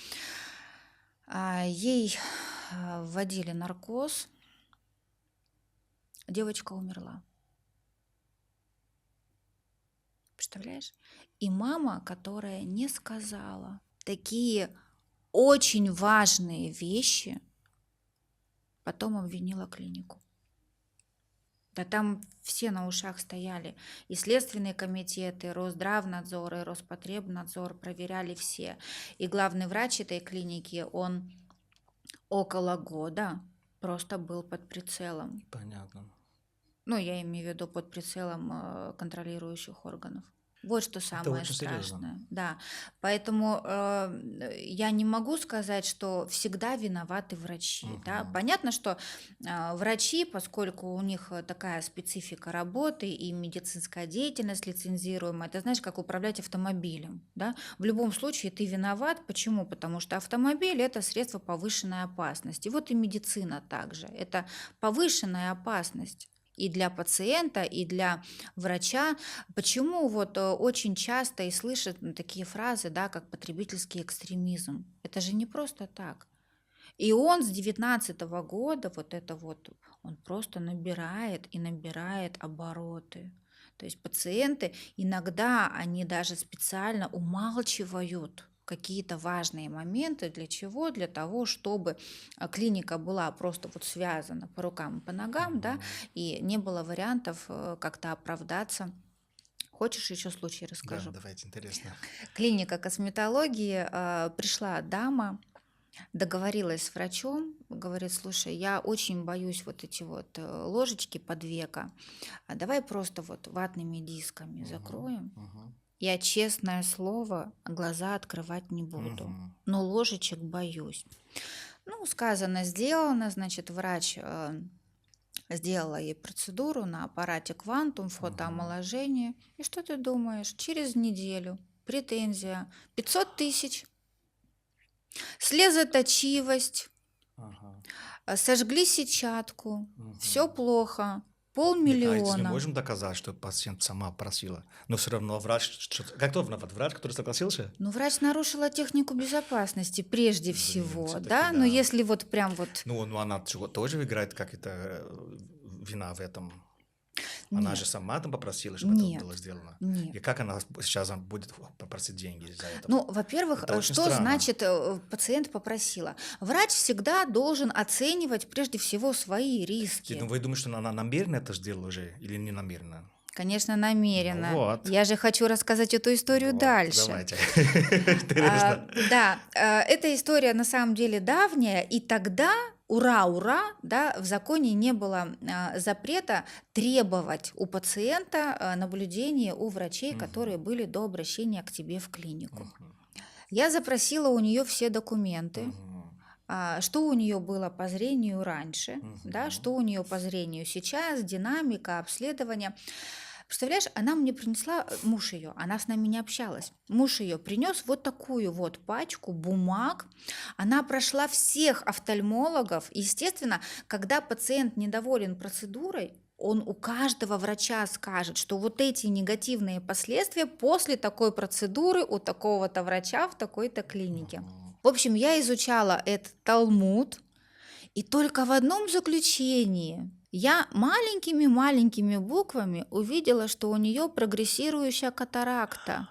Ей вводили наркоз, девочка умерла. Представляешь? И мама, которая не сказала такие очень важные вещи, потом обвинила клинику. Да там все на ушах стояли. И следственные комитеты, и Росздравнадзор, и Роспотребнадзор проверяли все. И главный врач этой клиники, он около года просто был под прицелом. Понятно. Ну, я имею в виду под прицелом контролирующих органов. Вот что самое очень страшное. серьезно. Да. Поэтому я не могу сказать, что всегда виноваты врачи. Да. Понятно, что врачи, поскольку у них такая специфика работы и медицинская деятельность лицензируемая, это знаешь, как управлять автомобилем. Да. В любом случае ты виноват. Почему? Потому что автомобиль – это средство повышенной опасности. Вот и медицина также. Это повышенная опасность. И для пациента, и для врача. Почему вот очень часто и слышат такие фразы, да, как потребительский экстремизм? Это же не просто так. И он с 2019 года, вот это вот, он просто набирает и набирает обороты. То есть пациенты иногда, они даже специально умалчивают какие-то важные моменты. Для чего? Для того, чтобы клиника была просто вот связана по рукам и по ногам, да, и не было вариантов как-то оправдаться. Хочешь, еще случай Да, расскажу? давайте, интересно. Клиника косметологии, пришла дама, договорилась с врачом, говорит: слушай, я очень боюсь вот эти вот ложечки под века, давай просто вот ватными дисками закроем. Мгм. Я, честное слово, глаза открывать не буду, Мгм. но ложечек боюсь. Ну, сказано, сделано, значит, врач сделала ей процедуру на аппарате Квантум, фотоомоложение. И что ты думаешь? Через неделю претензия 500 000, слезоточивость, Ага. сожгли сетчатку, Мгм. все плохо, Нет, а если мы 500 000. можем доказать, что пациент сама просила, но все равно врач... Как кто виноват? Врач, который согласился? Ну, врач нарушила технику безопасности прежде Блин, всего, всё-таки да? Но да. если вот прям вот... Ну она тоже играет как-то вина в этом. Она же Нет, сама там попросила, чтобы это нет, было сделано. нет. И как она сейчас будет попросить деньги за это? Ну, во-первых, Это очень что странно. значит пациент попросила? Врач всегда должен оценивать прежде всего свои риски. Ну, вы думаете, что она намеренно это сделала уже или не намеренно? Конечно, намеренно. Ну вот. Я же хочу рассказать эту историю Вот, дальше. давайте. Интересно. Да, эта история на самом деле давняя, и тогда, ура, да, в законе не было запрета требовать у пациента наблюдения у врачей, которые были до обращения к тебе в клинику. Я запросила у нее все документы, Мгм. что у нее было по зрению раньше, да, Мгм. что у нее по зрению сейчас, динамика, обследование. Представляешь, она мне принесла, муж ее, она с нами не общалась. Муж ее принес вот такую вот пачку бумаг. Она прошла всех офтальмологов. Естественно, когда пациент недоволен процедурой, он у каждого врача скажет, что вот эти негативные последствия после такой процедуры у такого-то врача в такой-то клинике. В общем, я изучала этот талмуд, и только в одном заключении я маленькими-маленькими буквами увидела, что у нее прогрессирующая катаракта.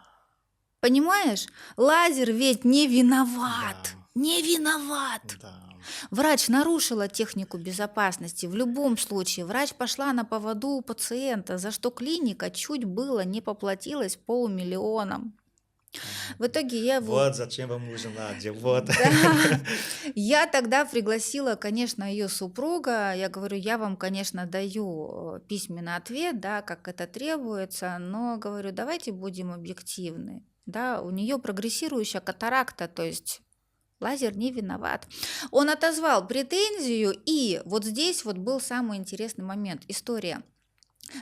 Понимаешь? Лазер ведь не виноват. Да. Не виноват. Да. Врач нарушила технику безопасности. В любом случае, врач пошла на поводу у пациента, за что клиника чуть было не поплатилась 500 000. В итоге я его... Вот зачем вам нужен Надя, вот. Да, я тогда пригласила, конечно, ее супруга. Я говорю, я вам, конечно, даю письменный ответ, да, как это требуется, но говорю, давайте будем объективны. Да, у нее прогрессирующая катаракта, то есть лазер не виноват. Он отозвал претензию, и вот здесь вот был самый интересный момент, история.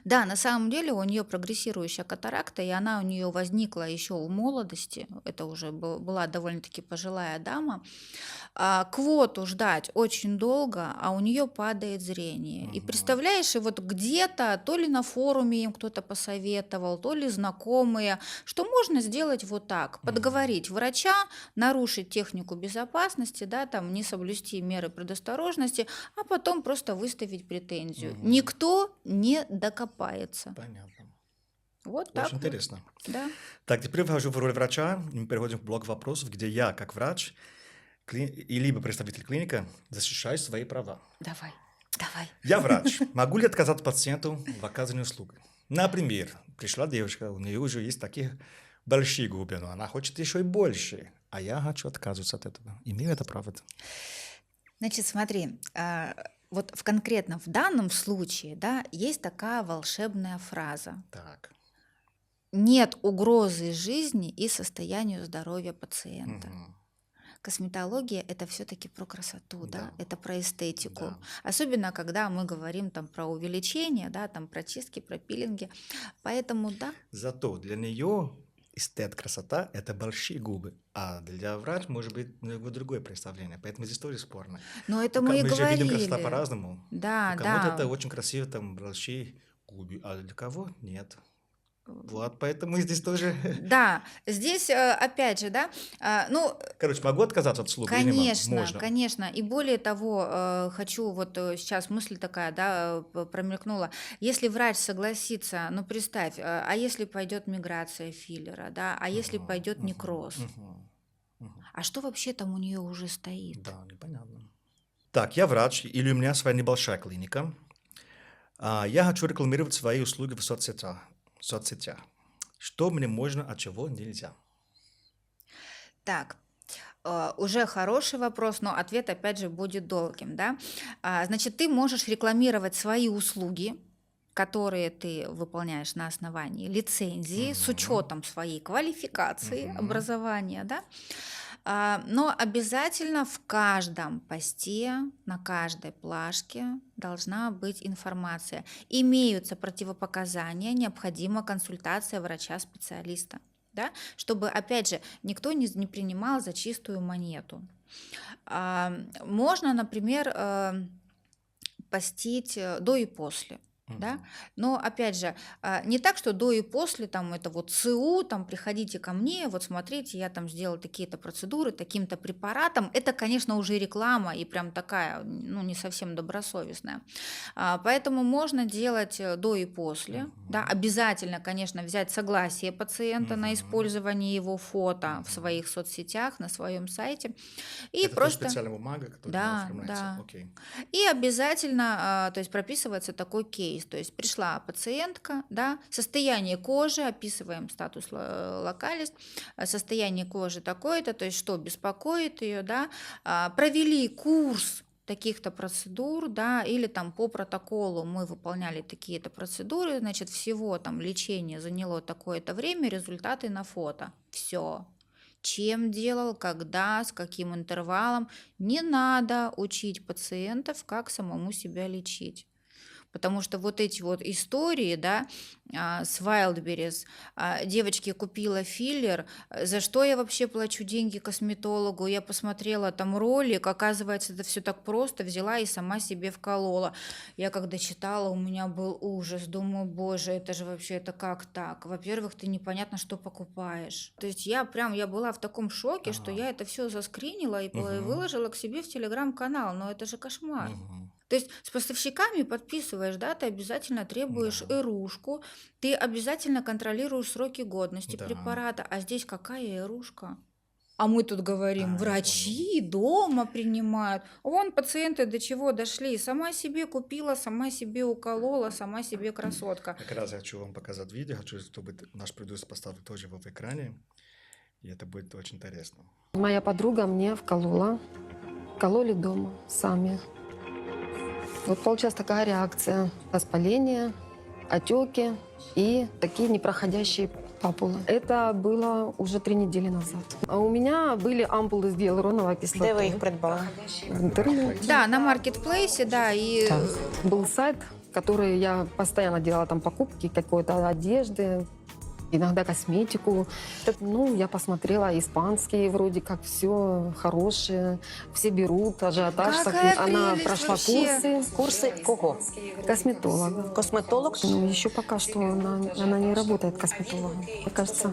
Да, на самом деле у нее прогрессирующая катаракта, и она у нее возникла еще в молодости. Это уже была довольно-таки пожилая дама. Квоту ждать очень долго, а у нее падает зрение. И представляешь, и вот где-то, то ли на форуме им кто-то посоветовал, то ли знакомые, что можно сделать вот так: подговорить врача, нарушить технику безопасности, да, там не соблюсти меры предосторожности, а потом просто выставить претензию. Никто не докопается. Понятно. Вот так Очень вот. интересно. Да. Так, теперь вхожу в роль врача, и мы переходим в блок вопросов, где я, как врач, и либо представитель клиника, защищаю свои права. Давай. Я врач. Могу ли отказать пациенту в оказании услуги? Например, пришла девушка, у нее уже есть такие большие губы, но она хочет еще и больше, а я хочу отказываться от этого. Имею это право? Значит, смотри, вот конкретно в данном случае, да, есть такая волшебная фраза: Так. нет угрозы жизни и состоянию здоровья пациента. Мгм. Косметология — это все-таки про красоту, да, Да. это про эстетику. Да. Особенно, когда мы говорим там про увеличение, да, там про чистки, про пилинги. Поэтому, да, Зато для нее эстет красота – это большие губы, а для врача может быть немного другое представление. Поэтому здесь тоже спорно. но это мы и Мы же видим красоту говорили. по-разному. Да, У кому-то да. это очень красиво, там большие губы, а для кого нет. Вот, поэтому здесь тоже... Да, здесь опять же, да, ну, Короче, могу отказаться от услуги или конечно, можно? конечно. И более того, хочу, вот сейчас мысль такая, да, промелькнула. Если врач согласится, ну представь, а если пойдет миграция филлера, да, а если пойдет некроз? Мгм. а что вообще там у нее уже стоит? Да, непонятно. Так, я врач, или у меня своя небольшая клиника. Я хочу рекламировать свои услуги в соцсетях. Что мне можно, а чего нельзя? Так, уже хороший вопрос, но ответ опять же будет долгим, да? Значит, ты можешь рекламировать свои услуги, которые ты выполняешь на основании лицензии с учетом своей квалификации, образования, да? Но обязательно в каждом посте, на каждой плашке должна быть информация. Имеются противопоказания, необходима консультация врача-специалиста, да? Чтобы, опять же, никто не принимал за чистую монету. Можно, например, постить до и после. Да? Но опять же, не так, что до и после там это вот ЦУ, там приходите ко мне, вот смотрите, я там сделал такие-то процедуры таким-то препаратом. Это, конечно, уже реклама и прям такая, ну, не совсем добросовестная. Поэтому можно делать до и после. Да? Обязательно, конечно, взять согласие пациента на использование его фото в своих соцсетях, на своем сайте. И Это тоже просто... специальная бумага, которая Да, оформляется. да. Окей. И обязательно, то есть прописывается такой кейс, то есть пришла пациентка, да, состояние кожи, описываем статус локалис, состояние кожи такое-то, то есть что беспокоит ее, да, провели курс таких-то процедур, да, или там по протоколу мы выполняли такие-то процедуры, значит, всего там лечение заняло такое-то время, результаты на фото. Все. Чем делал, когда, с каким интервалом. Не надо учить пациентов, как самому себя лечить. Потому что вот эти вот истории, да, с Wildberries, девочке купила филлер, за что я вообще плачу деньги косметологу, я посмотрела там ролик, оказывается, это все так просто, взяла и сама себе вколола. Я когда читала, у меня был ужас, думаю, боже, это же вообще, это как так? Во-первых, ты непонятно, что покупаешь. То есть я была в таком шоке, что я это все заскринила и выложила к себе в телеграм-канал, но это же кошмар. То есть с поставщиками подписываешь, да, ты обязательно требуешь эрушку, ты обязательно контролируешь сроки годности препарата, а здесь какая эрушка? А мы тут говорим, я врачи дома принимают. Вон пациенты до чего дошли. Сама себе купила, сама себе уколола, сама себе красотка. Как раз я хочу вам показать видео, хочу, чтобы наш продюсер поставил тоже в экране, и это будет очень интересно. Моя подруга мне вколола. Кололи дома сами. Вот получилась такая реакция. Воспаление, отеки и такие непроходящие папулы. Это было уже 3 недели назад. А у меня были ампулы с гиалуроновой кислотой. Де ви їх придбали? В интернете. Да, на маркетплейсе, да, и Да. Был сайт, который я постоянно делала там покупки какой-то одежды, иногда косметику. Ну, я посмотрела испанские, вроде как все хорошее, все берут, ажиотаж. Какая Она прелесть прошла вообще. Курси кого? косметолога. Косметолог? Ну, еще пока что она не работает косметологом. Мне кажется,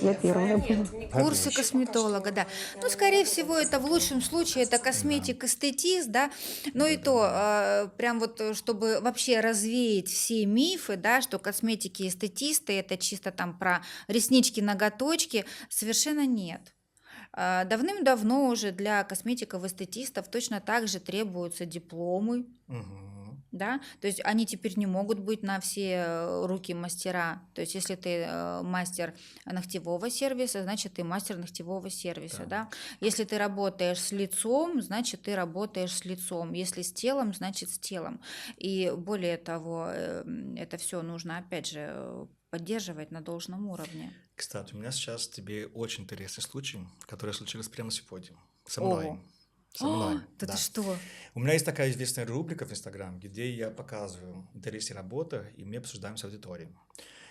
я первая была. курсы косметолога, да. Ну, скорее всего, это в лучшем случае это косметик-эстетист, да. Но и то, прям вот, чтобы вообще развеять все мифы, да, что косметики и эстетисты это чисто там про реснички, ноготочки, совершенно нет. Давным-давно уже для косметиков-эстетистов точно так же требуются дипломы, да, то есть они теперь не могут быть на все руки мастера. То есть если ты мастер ногтевого сервиса, значит ты мастер ногтевого сервиса, да. Если ты работаешь с лицом, значит ты работаешь с лицом. Если с телом, значит с телом. И более того, это все нужно опять же поддерживать на должном уровне. Кстати, у меня сейчас тебе очень интересный случай, который случился прямо сегодня. Со мной. Ого. Со мной. Да ты что? У меня есть такая известная рубрика в Инстаграм, где я показываю интересные работы, и мы обсуждаем с аудиторией.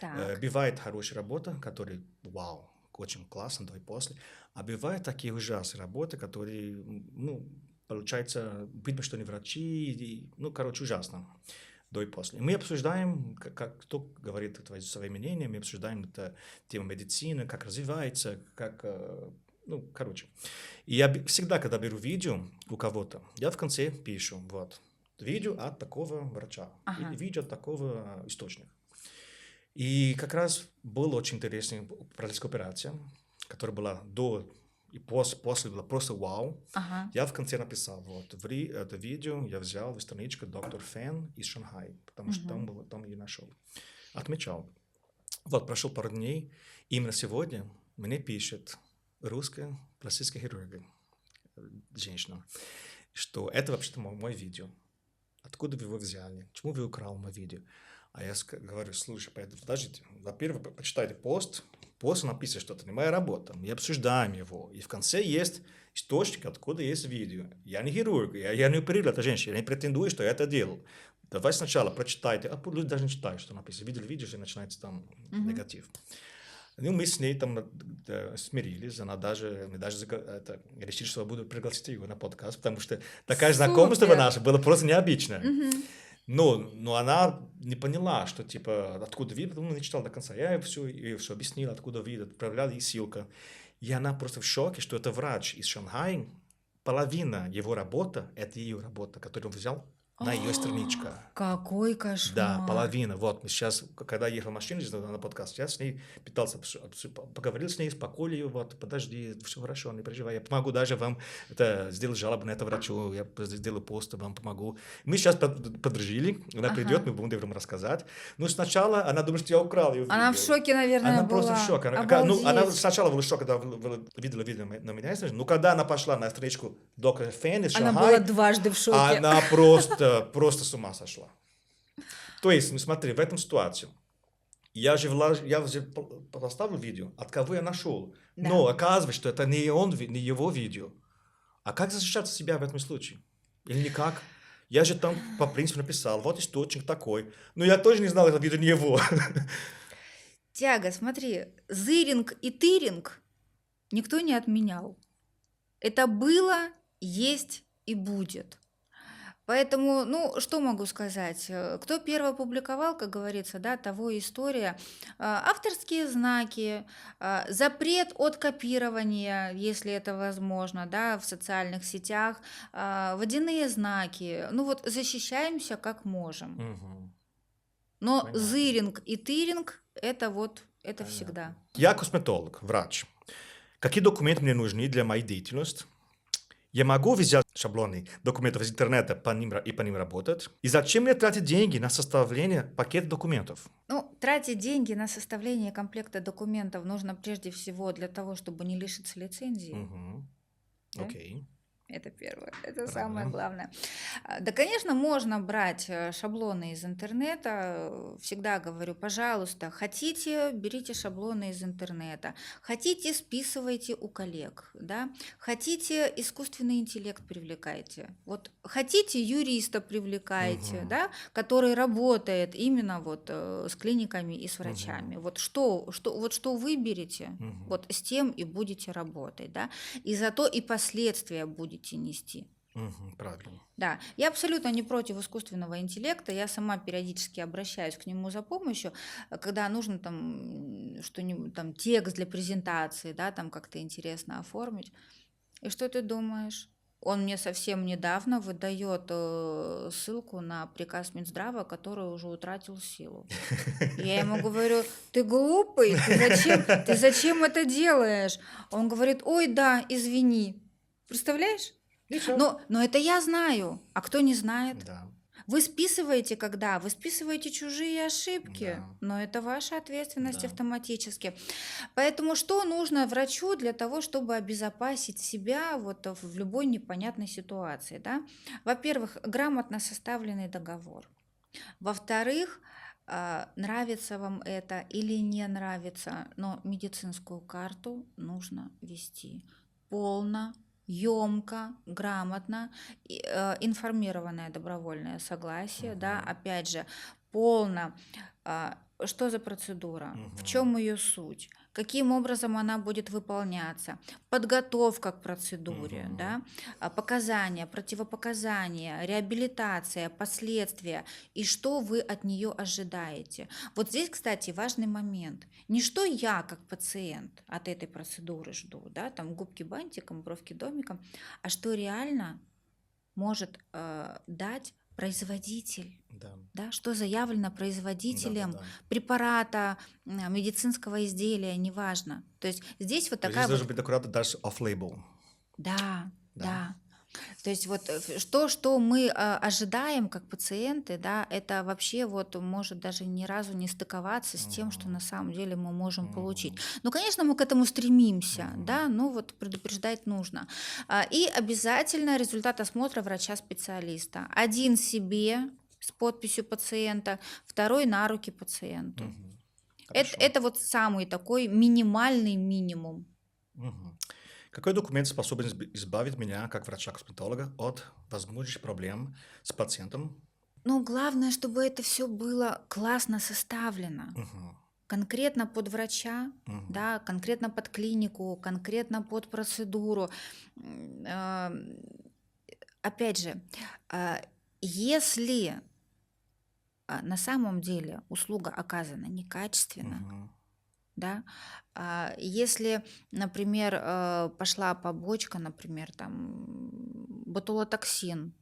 Так. Бывает хорошая работа, которая, вау, очень классно, до и после. А бывают такие ужасные работы, которые, ну, получается, видно, что не врачи, ну, короче, ужасно. До и после. И мы обсуждаем, как кто говорит свои мнения, мы обсуждаем это тему медицины, как развивается, как, ну, короче. И я всегда, когда беру видео у кого-то, я в конце пишу, вот, видео от такого врача, или видео от такого источника. И как раз была очень интересная практическая операция, которая была до И после было просто вау. Ага. Я в конце написал, вот, это видео я взял в страничку доктор Фэн из Шанхая, потому что там ее нашел. Отмечал. Вот, прошел пару дней. Именно сегодня мне пишет русская пластическая хирурга, женщина, что это вообще-то мой видео. Откуда вы его взяли? Почему вы украли мое видео? А я говорю, слушай, подождите. Во-первых, вы почитайте пост. После написано, что это не моя работа. Мы обсуждаем его. И в конце есть источник, откуда есть видео. Я не хирург, я не оперирую эту женщину, я не претендую, что я это делал. Давай сначала прочитайте. А люди даже не читают, что написано. Видели видео, и начинается там негатив. Ну, мы с ней там смирились, мы даже решили, что я буду пригласить ее на подкаст, потому что такая знакомство наша было просто необычное. Но она не поняла, что типа откуда вид, потому что не читала до конца. Я ей все объяснил, откуда вид, отправлял ей ссылку. И она просто в шоке, что это врач из Шанхая. Половина его работы – это ее работа, которую он взял на ее страничке. Какой кошмар. Да, половина. Вот, мы сейчас, когда ехал в машине на подкаст, я с ней пытался, поговорил с ней, успокоил ее, вот, подожди, все хорошо, не переживай, я помогу даже вам сделать жалобу на это врачу, я сделаю пост, вам помогу. Мы сейчас подружили, она придет, мы будем вам рассказать. Ну, сначала она думает, что я украл ее видео. Она в шоке, наверное, она была. Просто в шоке. Она сначала была в шоке, когда видела видео на меня, но когда она пошла на страничку доктора Фэн из Шанхая, она была дважды в шоке. она просто с ума сошла. То есть, ну смотри, в этом ситуации я же поставил видео, от кого я нашел. Да. Но оказывается, что это не его видео. А как защищать себя в этом случае? Или никак? Я же там по принципу написал, вот источник такой. Но я тоже не знал, это видео не его. Тяга, смотри, зыринг и тыринг никто не отменял. Это было, есть и будет. Поэтому, ну, что могу сказать? Кто первый опубликовал, как говорится, да, того история. Авторские знаки, запрет от копирования, если это возможно, да, в социальных сетях, водяные знаки. Ну вот защищаемся как можем. Но Понятно. зыринг и тыринг – это вот, это всегда. Я косметолог, врач. Какие документы мне нужны для моей деятельности? Я могу взять шаблоны документов из интернета и по ним работать? И зачем мне тратить деньги на составление пакета документов? Ну, тратить деньги на составление комплекта документов нужно прежде всего для того, чтобы не лишиться лицензии. Да? Окей. Это первое, это самое главное. Да, конечно, можно брать шаблоны из интернета. Всегда говорю, пожалуйста, хотите, берите шаблоны из интернета. Хотите, списывайте у коллег. Да? Хотите, искусственный интеллект привлекайте. Вот хотите, юриста привлекайте, да? Который работает именно вот с клиниками и с врачами. Вот что выберете, вот с тем и будете работать. Да? И зато и последствия будете нести. Правильно. Да, я абсолютно не против искусственного интеллекта, я сама периодически обращаюсь к нему за помощью, когда нужно там что-нибудь, там текст для презентации, да, там как-то интересно оформить. И что ты думаешь? Он мне совсем недавно выдает ссылку на приказ Минздрава, который уже утратил силу. Я ему говорю, ты глупый, ты зачем это делаешь? Он говорит, ой, да, извини. Представляешь? Но это я знаю, а кто не знает? Да. Вы списываете когда? Вы списываете чужие ошибки, Да. но это ваша ответственность Да. автоматически. Поэтому что нужно врачу для того, чтобы обезопасить себя вот в любой непонятной ситуации? Да? Во-первых, грамотно составленный договор. Во-вторых, нравится вам это или не нравится, но медицинскую карту нужно вести полно, емко, грамотно, информированное добровольное согласие, да, опять же, полно. Что за процедура, в чем ее суть, каким образом она будет выполняться, подготовка к процедуре, да, показания, противопоказания, реабилитация, последствия и что вы от нее ожидаете. Вот здесь, кстати, важный момент. Не что я как пациент от этой процедуры жду, да, там губки бантиком, бровки домиком, а что реально может дать производитель, Да. да, что заявлено производителем Да. препарата, медицинского изделия, неважно. То есть здесь вот То есть такая здесь вот... должен быть аккуратно даже off-label. Да, Да. да. То есть вот что мы ожидаем как пациенты, да, это вообще вот может даже ни разу не стыковаться с тем, что на самом деле мы можем получить. Ну, конечно, мы к этому стремимся, да, но вот предупреждать нужно. И обязательно результат осмотра врача-специалиста. Один себе с подписью пациента, второй на руки пациенту. Хорошо. Это вот самый такой минимальный минимум. Мгм. Какой документ способен избавить меня, как врача-косметолога, от возможных проблем с пациентом? Но главное, чтобы это все было классно составлено. Мгм. Конкретно под врача, Мгм. да, конкретно под клинику, конкретно под процедуру. Опять же, если на самом деле услуга оказана некачественно, Мгм. да, если, например, пошла побочка, например, там ботулотоксин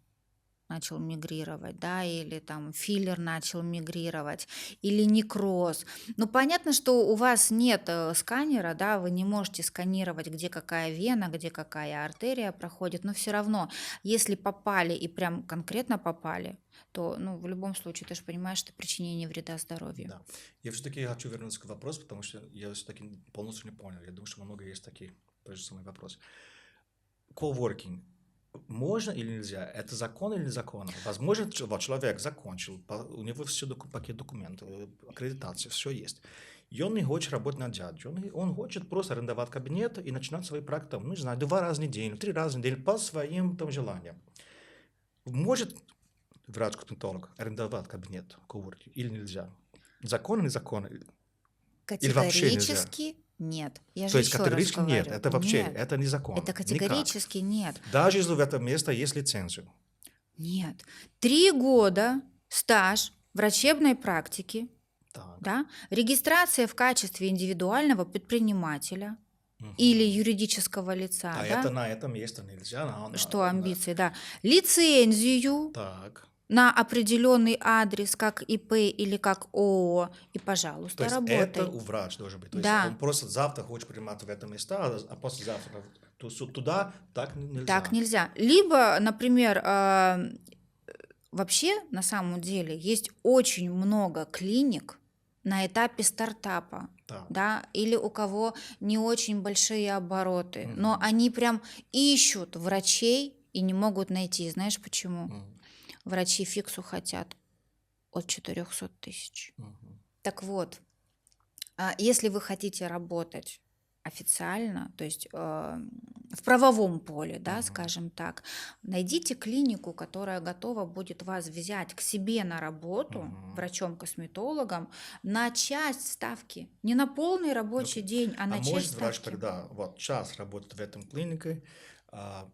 начал мигрировать, да, или там филлер начал мигрировать, или некроз. Ну, понятно, что у вас нет сканера, да, вы не можете сканировать, где какая вена, где какая артерия проходит, но все равно, если попали и прям конкретно попали, то, ну, в любом случае, ты же понимаешь, что причинение вреда здоровью. Да. Я все-таки хочу вернуться к вопросу, потому что я все-таки полностью не понял. Я думаю, что много есть такие, тот же самый вопрос. Coworking. Можно или нельзя? Это закон или не закон? Возможно, вот человек закончил, у него все пакет документов, аккредитация, все есть. И он не хочет работать на дядю. Он хочет просто арендовать кабинет и начинать свои практики, там, ну, не знаю, 2 раза в неделю, 3 раза в неделю по своим там желаниям. Может врач-косметолог арендовать кабинет coworking или нельзя? Закон или не закон? Или вообще нельзя? Категорически нет. Я То же есть еще раз категорически нет, говорю. это вообще, Нет. это не закон. Это Никак. категорически нет. Даже если в это место есть лицензию. Нет. 3 года стаж врачебной практики, Так. да, регистрация в качестве индивидуального предпринимателя Мгм. или юридического лица, А да, это на этом месте нельзя. что амбиции, да, лицензию Так. на определенный адрес, как ИП или как ООО, и, То пожалуйста, есть работай. это у врача должен быть. То есть Да. он просто завтра хочет принимать в это место, а послезавтра туда так нельзя. Так нельзя. Либо, например, вообще на самом деле есть очень много клиник на этапе стартапа, Так. да, или у кого не очень большие обороты, но они прям ищут врачей и не могут найти. Знаешь почему? Мгм. Врачи фиксу хотят от 400 тысяч. Мгм. Так вот, если вы хотите работать официально, то есть в правовом поле, да, скажем так, найдите клинику, которая готова будет вас взять к себе на работу врачом-косметологом на часть ставки, не на полный рабочий Окей. день, а на часть может врач ставки. тогда вот час работает в этом клинике,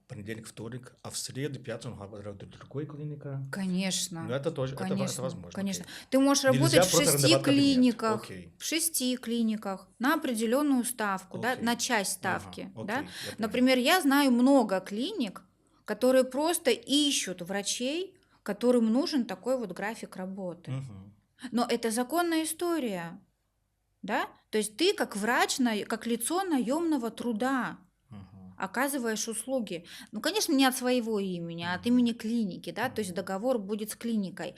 понедельник, вторник, а в среду, пятницу он работает в другой клинике? Конечно. Ну, это тоже, это Конечно, возможно. конечно. окей. Ты можешь Нельзя работать в просто 6 арендовать кабинет. клиниках, Окей. в 6 клиниках на определенную ставку, да, Окей. на часть ставки. Ага, Да? окей, я понял. Например, я знаю много клиник, которые просто ищут врачей, которым нужен такой вот график работы. Мгм. Но это законная история. Да? То есть ты как врач, как лицо наемного труда Мгм. оказываешь услуги. Ну, конечно, не от своего имени, а от имени клиники, да, то есть договор будет с клиникой.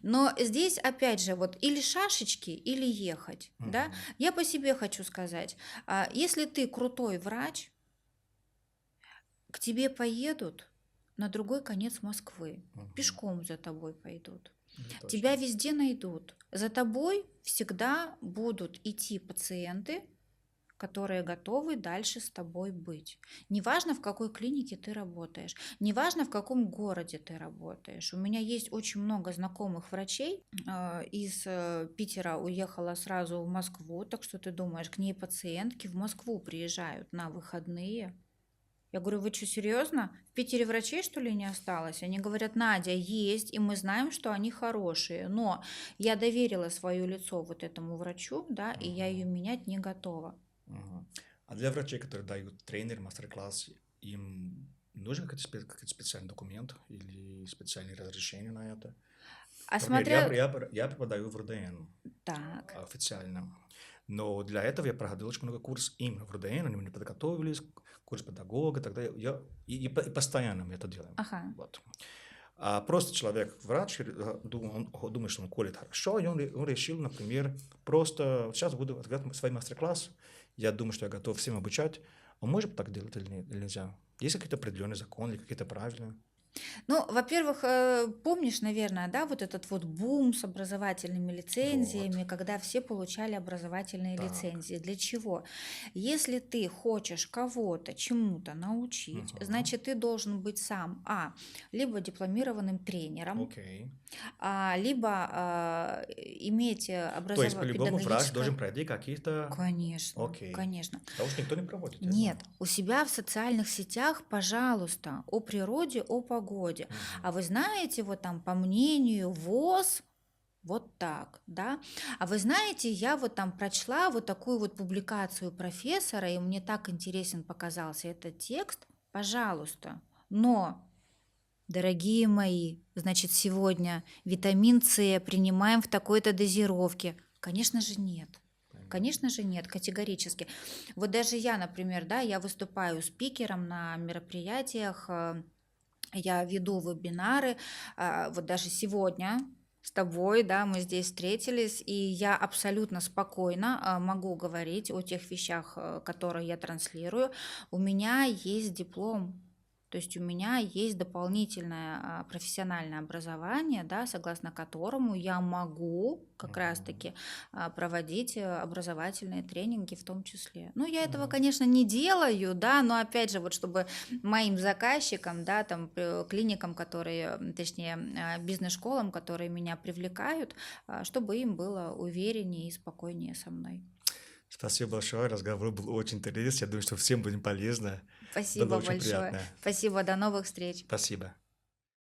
Но здесь, опять же, вот или шашечки, или ехать, да. Я по себе хочу сказать, если ты крутой врач, к тебе поедут на другой конец Москвы, пешком за тобой пойдут. Это Тебя точно. везде найдут. За тобой всегда будут идти пациенты, которые готовы дальше с тобой быть. Неважно, в какой клинике ты работаешь, неважно, в каком городе ты работаешь. У меня есть очень много знакомых врачей. Из Питера уехала сразу в Москву, так что ты думаешь, к ней пациентки в Москву приезжают на выходные. Я говорю, вы что, серьезно? В Питере врачей, что ли, не осталось? Они говорят, Надя, есть, и мы знаем, что они хорошие, но я доверила свое лицо вот этому врачу, да, и я ее менять не готова. Мгм. А для врачей, которые дают тренер, мастер-класс, им нужен какой-то специальный документ или специальное разрешение на это? А Например, смотря... я преподаю в РУДН Так, официально, но для этого я проходил очень много курсов именно в РУДН, они мне подготовились, курс педагога, тогда и постоянно мы это делаем. ага. Вот. А просто человек, врач, он думает, что он колет хорошо, и он решил, например, просто сейчас буду открывать свой мастер-класс, я думаю, что я готов всем обучать, а можем так делать или нельзя? Есть какие-то определенные законы или какие-то правила? Ну, во-первых, помнишь, наверное, да, вот этот вот бум с образовательными лицензиями, Вот. когда все получали образовательные Так. лицензии. Для чего? Если ты хочешь кого-то чему-то научить, Мгм. значит, ты должен быть сам, либо дипломированным тренером, Окей. либо иметь То есть, по-любому, врач педагогическое... должен пройти какие-то... Конечно, Окей. конечно. Потому что никто не проводит. я Нет, знаю. у себя в социальных сетях, пожалуйста, о природе, о погоде. А вы знаете, вот там по мнению ВОЗ, вот так, да? А вы знаете, я вот там прочла вот такую вот публикацию профессора, и мне так интересен показался этот текст, пожалуйста. Но, дорогие мои, значит, сегодня витамин С принимаем в такой-то дозировке. Конечно же, нет. Конечно же, нет, категорически. Вот даже я, например, да, я выступаю спикером на мероприятиях, я веду вебинары, вот даже сегодня с тобой, да, мы здесь встретились, и я абсолютно спокойно могу говорить о тех вещах, которые я транслирую. У меня есть диплом, то есть у меня есть дополнительное профессиональное образование, да, согласно которому я могу как раз-таки проводить образовательные тренинги в том числе. Ну, я этого, конечно, не делаю, да, но опять же, вот чтобы моим заказчикам, да, там, клиникам, которые, точнее, бизнес-школам, которые меня привлекают, чтобы им было увереннее и спокойнее со мной. Спасибо большое, разговор был очень интересный, я думаю, что всем будет полезно. Спасибо Было очень большое. приятно. Спасибо, до новых встреч. Спасибо.